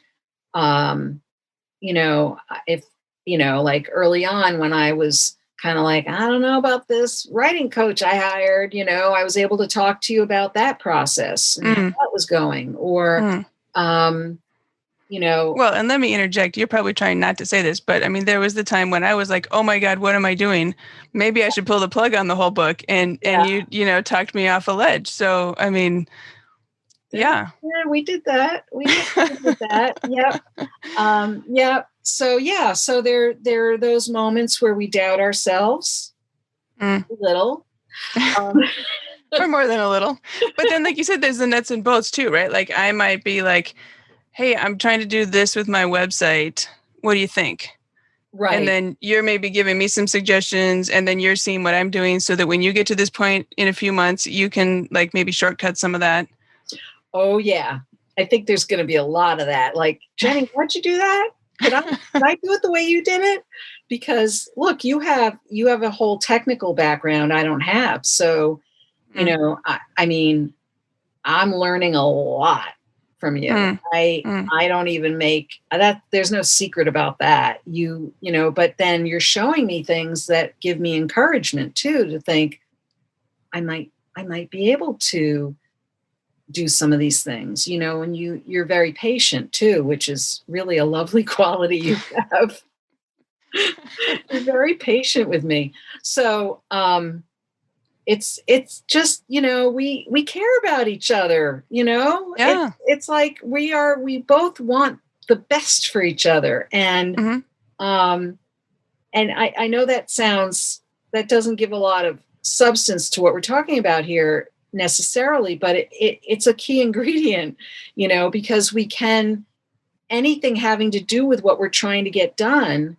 if like early on when I was kind of like, I don't know about this writing coach I hired. I was able to talk to you about that process and how that was going. Or, Well, and let me interject. You're probably trying not to say this, but I mean, there was the time when I was like, oh my God, what am I doing? Maybe I should pull the plug on the whole book. And you talked me off a ledge. So, I mean, yeah, we did that. We did that. Yep. So there are those moments where we doubt ourselves a little. Or more than a little. But then, like you said, there's the nuts and bolts too, right? Like I might be like, hey, I'm trying to do this with my website. What do you think? Right. And then you're maybe giving me some suggestions, and then you're seeing what I'm doing so that when you get to this point in a few months, you can like maybe shortcut some of that. Oh yeah. I think there's going to be a lot of that. Like, Jenny, why'd you do that? Could I do it the way you did it? Because look, you have a whole technical background I don't have. So, I mean, I'm learning a lot from you. I don't even make that. There's no secret about that. But then you're showing me things that give me encouragement too, to think I might be able to do some of these things, and you're very patient too, which is really a lovely quality you have. You're very patient with me. So, it's just, we care about each other, Yeah. It's like we both want the best for each other. And, and I know that doesn't give a lot of substance to what we're talking about here necessarily, but it's a key ingredient, because anything having to do with what we're trying to get done.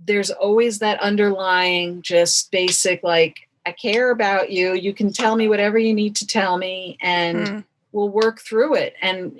There's always that underlying, just basic, like, I care about you. You can tell me whatever you need to tell me, and we'll work through it. And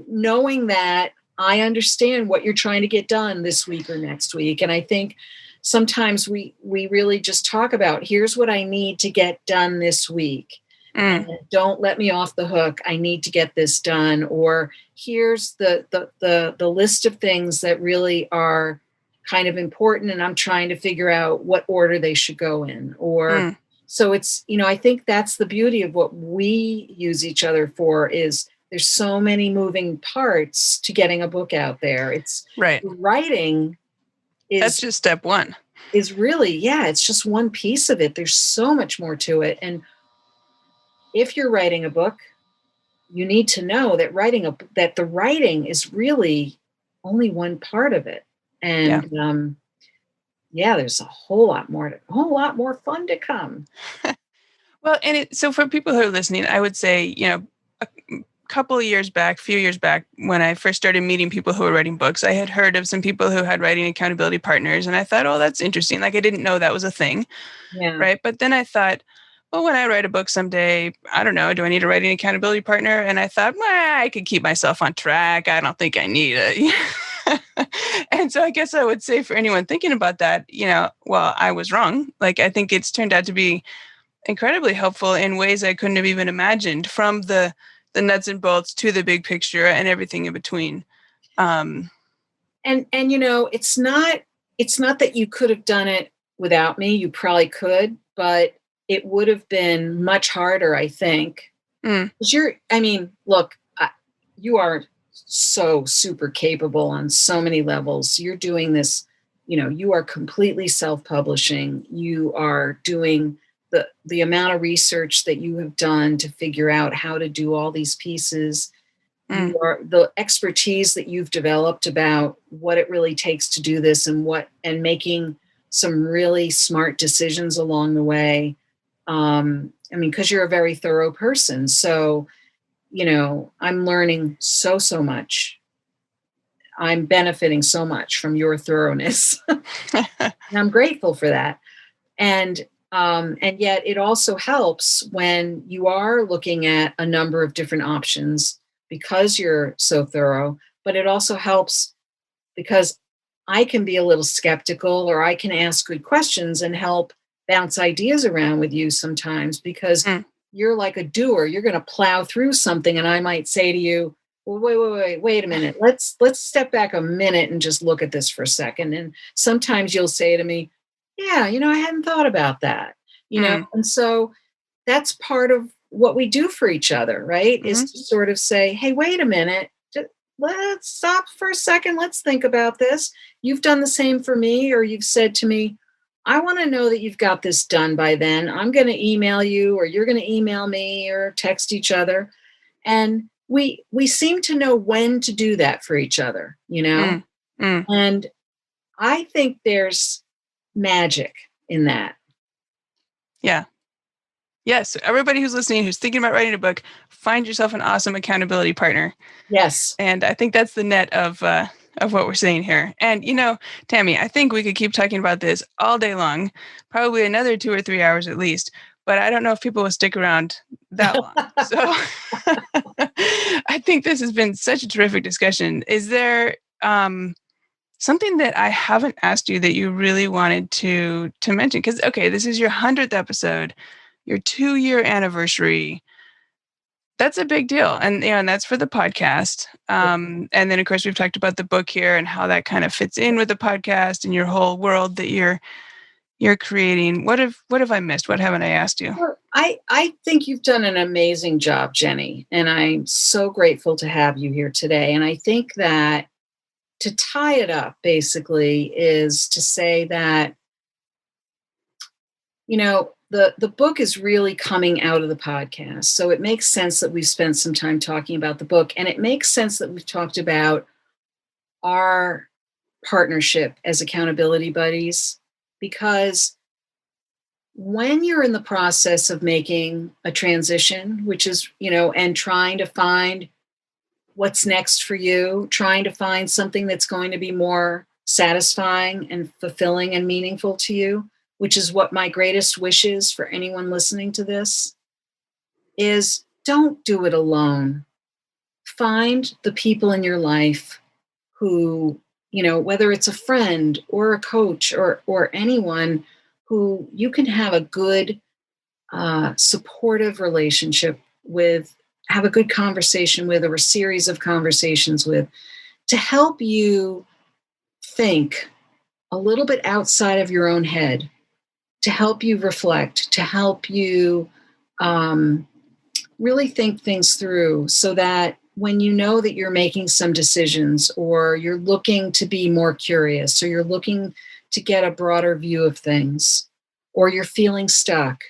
knowing that I understand what you're trying to get done this week or next week. And I think sometimes we really just talk about, here's what I need to get done this week. And don't let me off the hook. I need to get this done. Or here's the list of things that really are kind of important, and I'm trying to figure out what order they should go in. Or so it's, I think that's the beauty of what we use each other for, is there's so many moving parts to getting a book out there. It's right. Writing that's just step one. Is really, it's just one piece of it. There's so much more to it. And if you're writing a book, you need to know that the writing is really only one part of it. And there's a whole lot more fun to come. Well, and so for people who are listening, I would say, a few years back, when I first started meeting people who were writing books, I had heard of some people who had writing accountability partners. And I thought, oh, that's interesting. Like, I didn't know that was a thing. Yeah. Right. But then I thought, well, when I write a book someday, I don't know, do I need a writing accountability partner? And I thought, I could keep myself on track. I don't think I need it. And so I guess I would say, for anyone thinking about that, well, I was wrong. Like, I think it's turned out to be incredibly helpful in ways I couldn't have even imagined, from the nuts and bolts to the big picture and everything in between. And it's not that you could have done it without me. You probably could, but it would have been much harder, I think. Because you are so super capable on so many levels. You're doing this, you are completely self-publishing. You are doing the amount of research that you have done to figure out how to do all these pieces. You are the expertise that you've developed about what it really takes to do this, and making some really smart decisions along the way. Because you're a very thorough person. So, I'm learning so much. I'm benefiting so much from your thoroughness. And I'm grateful for that. And yet it also helps when you are looking at a number of different options, because you're so thorough. But it also helps because I can be a little skeptical, or I can ask good questions and help bounce ideas around with you sometimes, because you're like a doer. You're going to plow through something, and I might say to you, well, wait a minute. Let's step back a minute and just look at this for a second. And sometimes you'll say to me, yeah, I hadn't thought about that, Mm. and so that's part of what we do for each other, right? Is Hmm. to sort of say, hey, wait a minute, let's stop for a second. Let's think about this. You've done the same for me, or you've said to me, I want to know that you've got this done by then. I'm going to email you, or you're going to email me, or text each other. And we seem to know when to do that for each other, Mm. Mm. And I think there's magic in that. Yeah. Yes. So everybody who's listening, who's thinking about writing a book, find yourself an awesome accountability partner. Yes. And I think that's the net of what we're saying here. And Tammy, I think we could keep talking about this all day long, probably another 2 or 3 hours at least. But I don't know if people will stick around that long. So I think this has been such a terrific discussion. Is there something that I haven't asked you that you really wanted to mention? Because okay, this is your 100th episode, your 2-year anniversary. That's a big deal. And that's for the podcast. And then of course we've talked about the book here and how that kind of fits in with the podcast and your whole world that you're creating. What have I missed? What haven't I asked you? Well, I think you've done an amazing job, Jenny, and I'm so grateful to have you here today. And I think that to tie it up basically is to say that, the book is really coming out of the podcast. So it makes sense that we've spent some time talking about the book, and it makes sense that we've talked about our partnership as accountability buddies, because when you're in the process of making a transition, which is, and trying to find what's next for you, trying to find something that's going to be more satisfying and fulfilling and meaningful to you, which is what my greatest wish is for anyone listening to this, is don't do it alone. Find the people in your life who, whether it's a friend or a coach or anyone who you can have a good, supportive relationship with, have a good conversation with, or a series of conversations with, to help you think a little bit outside of your own head, to help you reflect, to help you really think things through, so that when you know that you're making some decisions, or you're looking to be more curious, or you're looking to get a broader view of things, or you're feeling stuck,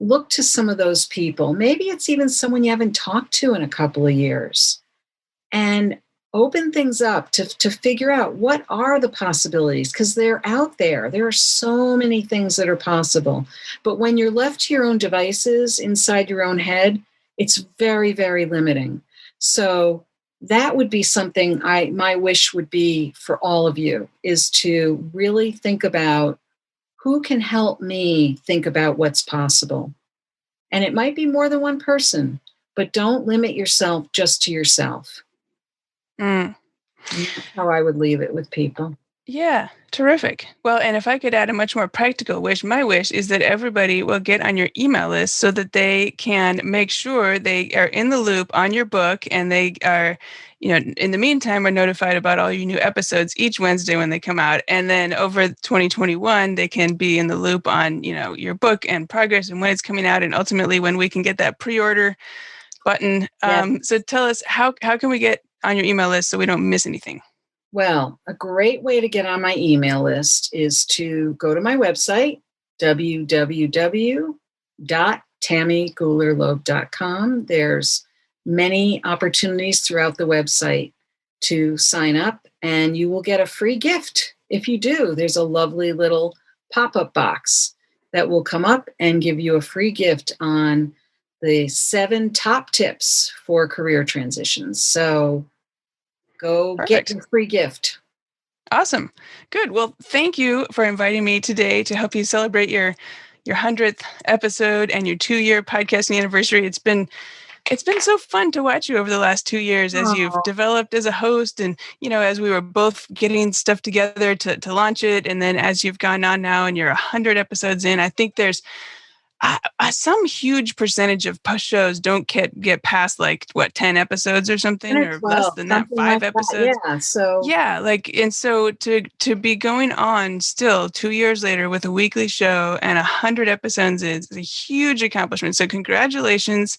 look to some of those people. Maybe it's even someone you haven't talked to in a couple of years, and open things up to figure out what are the possibilities, because they're out there. There are so many things that are possible. But when you're left to your own devices inside your own head, it's very, very limiting. So that would be something my wish would be for all of you, is to really think about who can help me think about what's possible. And it might be more than one person, but don't limit yourself just to yourself. Mm. And that's how I would leave it with people. Yeah, terrific. Well, and if I could add a much more practical wish, my wish is that everybody will get on your email list so that they can make sure they are in the loop on your book, and they are, in the meantime, are notified about all your new episodes each Wednesday when they come out. And then over 2021, they can be in the loop on, your book and progress and when it's coming out, and ultimately when we can get that pre-order button. Yes. So tell us, how can we get on your email list so we don't miss anything? Well, a great way to get on my email list is to go to my website, www.tammygoulerloeb.com. There's many opportunities throughout the website to sign up, and you will get a free gift. If you do, there's a lovely little pop-up box that will come up and give you a free gift on the 7 top tips for career transitions. So go Perfect. get your free gift. Awesome. Good. Well, thank you for inviting me today to help you celebrate your 100th episode and your 2-year podcasting anniversary. It's been so fun to watch you over the last 2 years as you've Oh, developed as a host, and as we were both getting stuff together to launch it, and then as you've gone on now and you're 100 episodes in, I think some huge percentage of shows don't get past 10 episodes or something, or 12, less than that, 5 episodes. Yeah. So and so to be going on still 2 years later with a weekly show and 100 episodes is a huge accomplishment. So congratulations,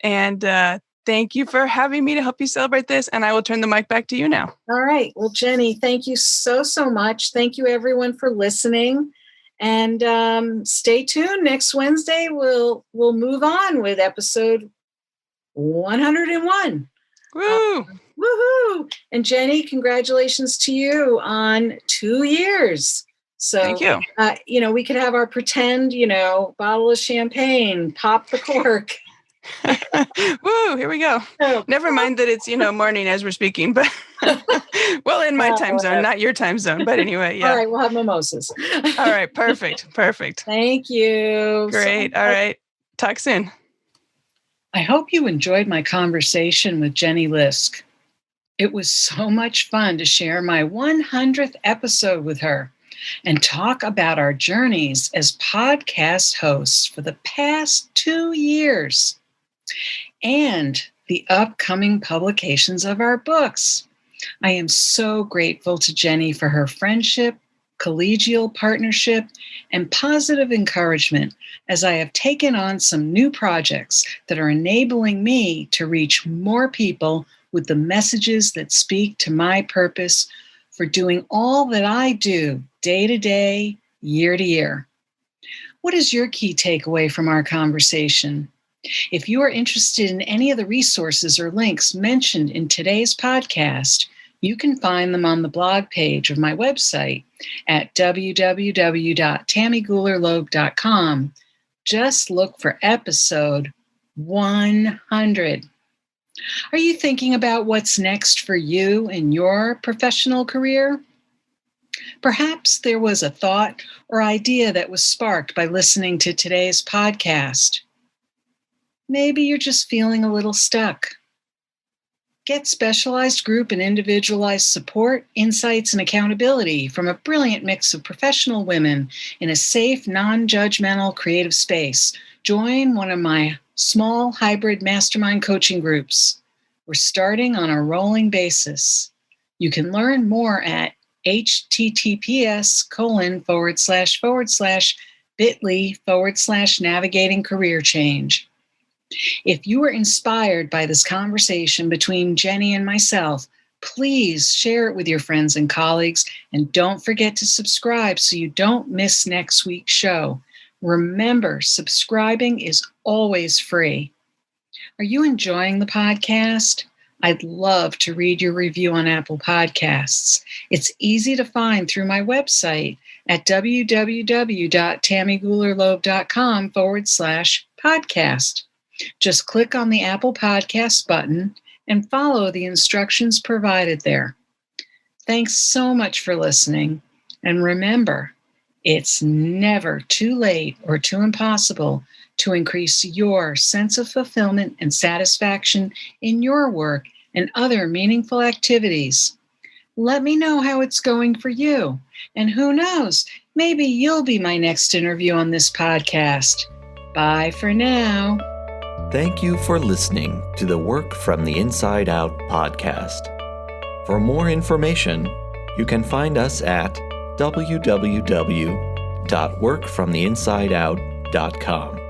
and thank you for having me to help you celebrate this. And I will turn the mic back to you now. All right. Well, Jenny, thank you so much. Thank you everyone for listening. And stay tuned. Next Wednesday, we'll move on with episode 101. Woo! Woohoo! And Jenny, congratulations to you on 2 years. So, thank you. We could have our pretend, bottle of champagne, pop the cork. Woo! Here we go. Never mind that it's morning as we're speaking, but well, in my time zone, not your time zone. But anyway, yeah. All right, we'll have mimosas. All right, perfect. Thank you. Great. All right, talk soon. I hope you enjoyed my conversation with Jenny Lisk. It was so much fun to share my 100th episode with her and talk about our journeys as podcast hosts for the past 2 years and the upcoming publications of our books. I am so grateful to Jenny for her friendship, collegial partnership, and positive encouragement as I have taken on some new projects that are enabling me to reach more people with the messages that speak to my purpose for doing all that I do day to day, year to year. What is your key takeaway from our conversation? If you are interested in any of the resources or links mentioned in today's podcast, you can find them on the blog page of my website at www.tammygoolerloeb.com. Just look for episode 100. Are you thinking about what's next for you in your professional career? Perhaps there was a thought or idea that was sparked by listening to today's podcast. Maybe you're just feeling a little stuck. Get specialized group and individualized support, insights, and accountability from a brilliant mix of professional women in a safe, non-judgmental, creative space. Join one of my small hybrid mastermind coaching groups. We're starting on a rolling basis. You can learn more at https://bit.ly/navigating career change. If you were inspired by this conversation between Jenny and myself, please share it with your friends and colleagues, and don't forget to subscribe so you don't miss next week's show. Remember, subscribing is always free. Are you enjoying the podcast? I'd love to read your review on Apple Podcasts. It's easy to find through my website at www.tammygoolerloeb.com/podcast. Just click on the Apple Podcast button and follow the instructions provided there. Thanks so much for listening. And remember, it's never too late or too impossible to increase your sense of fulfillment and satisfaction in your work and other meaningful activities. Let me know how it's going for you. And who knows, maybe you'll be my next interview on this podcast. Bye for now. Thank you for listening to the Work from the Inside Out podcast. For more information, you can find us at www.workfromtheinsideout.com.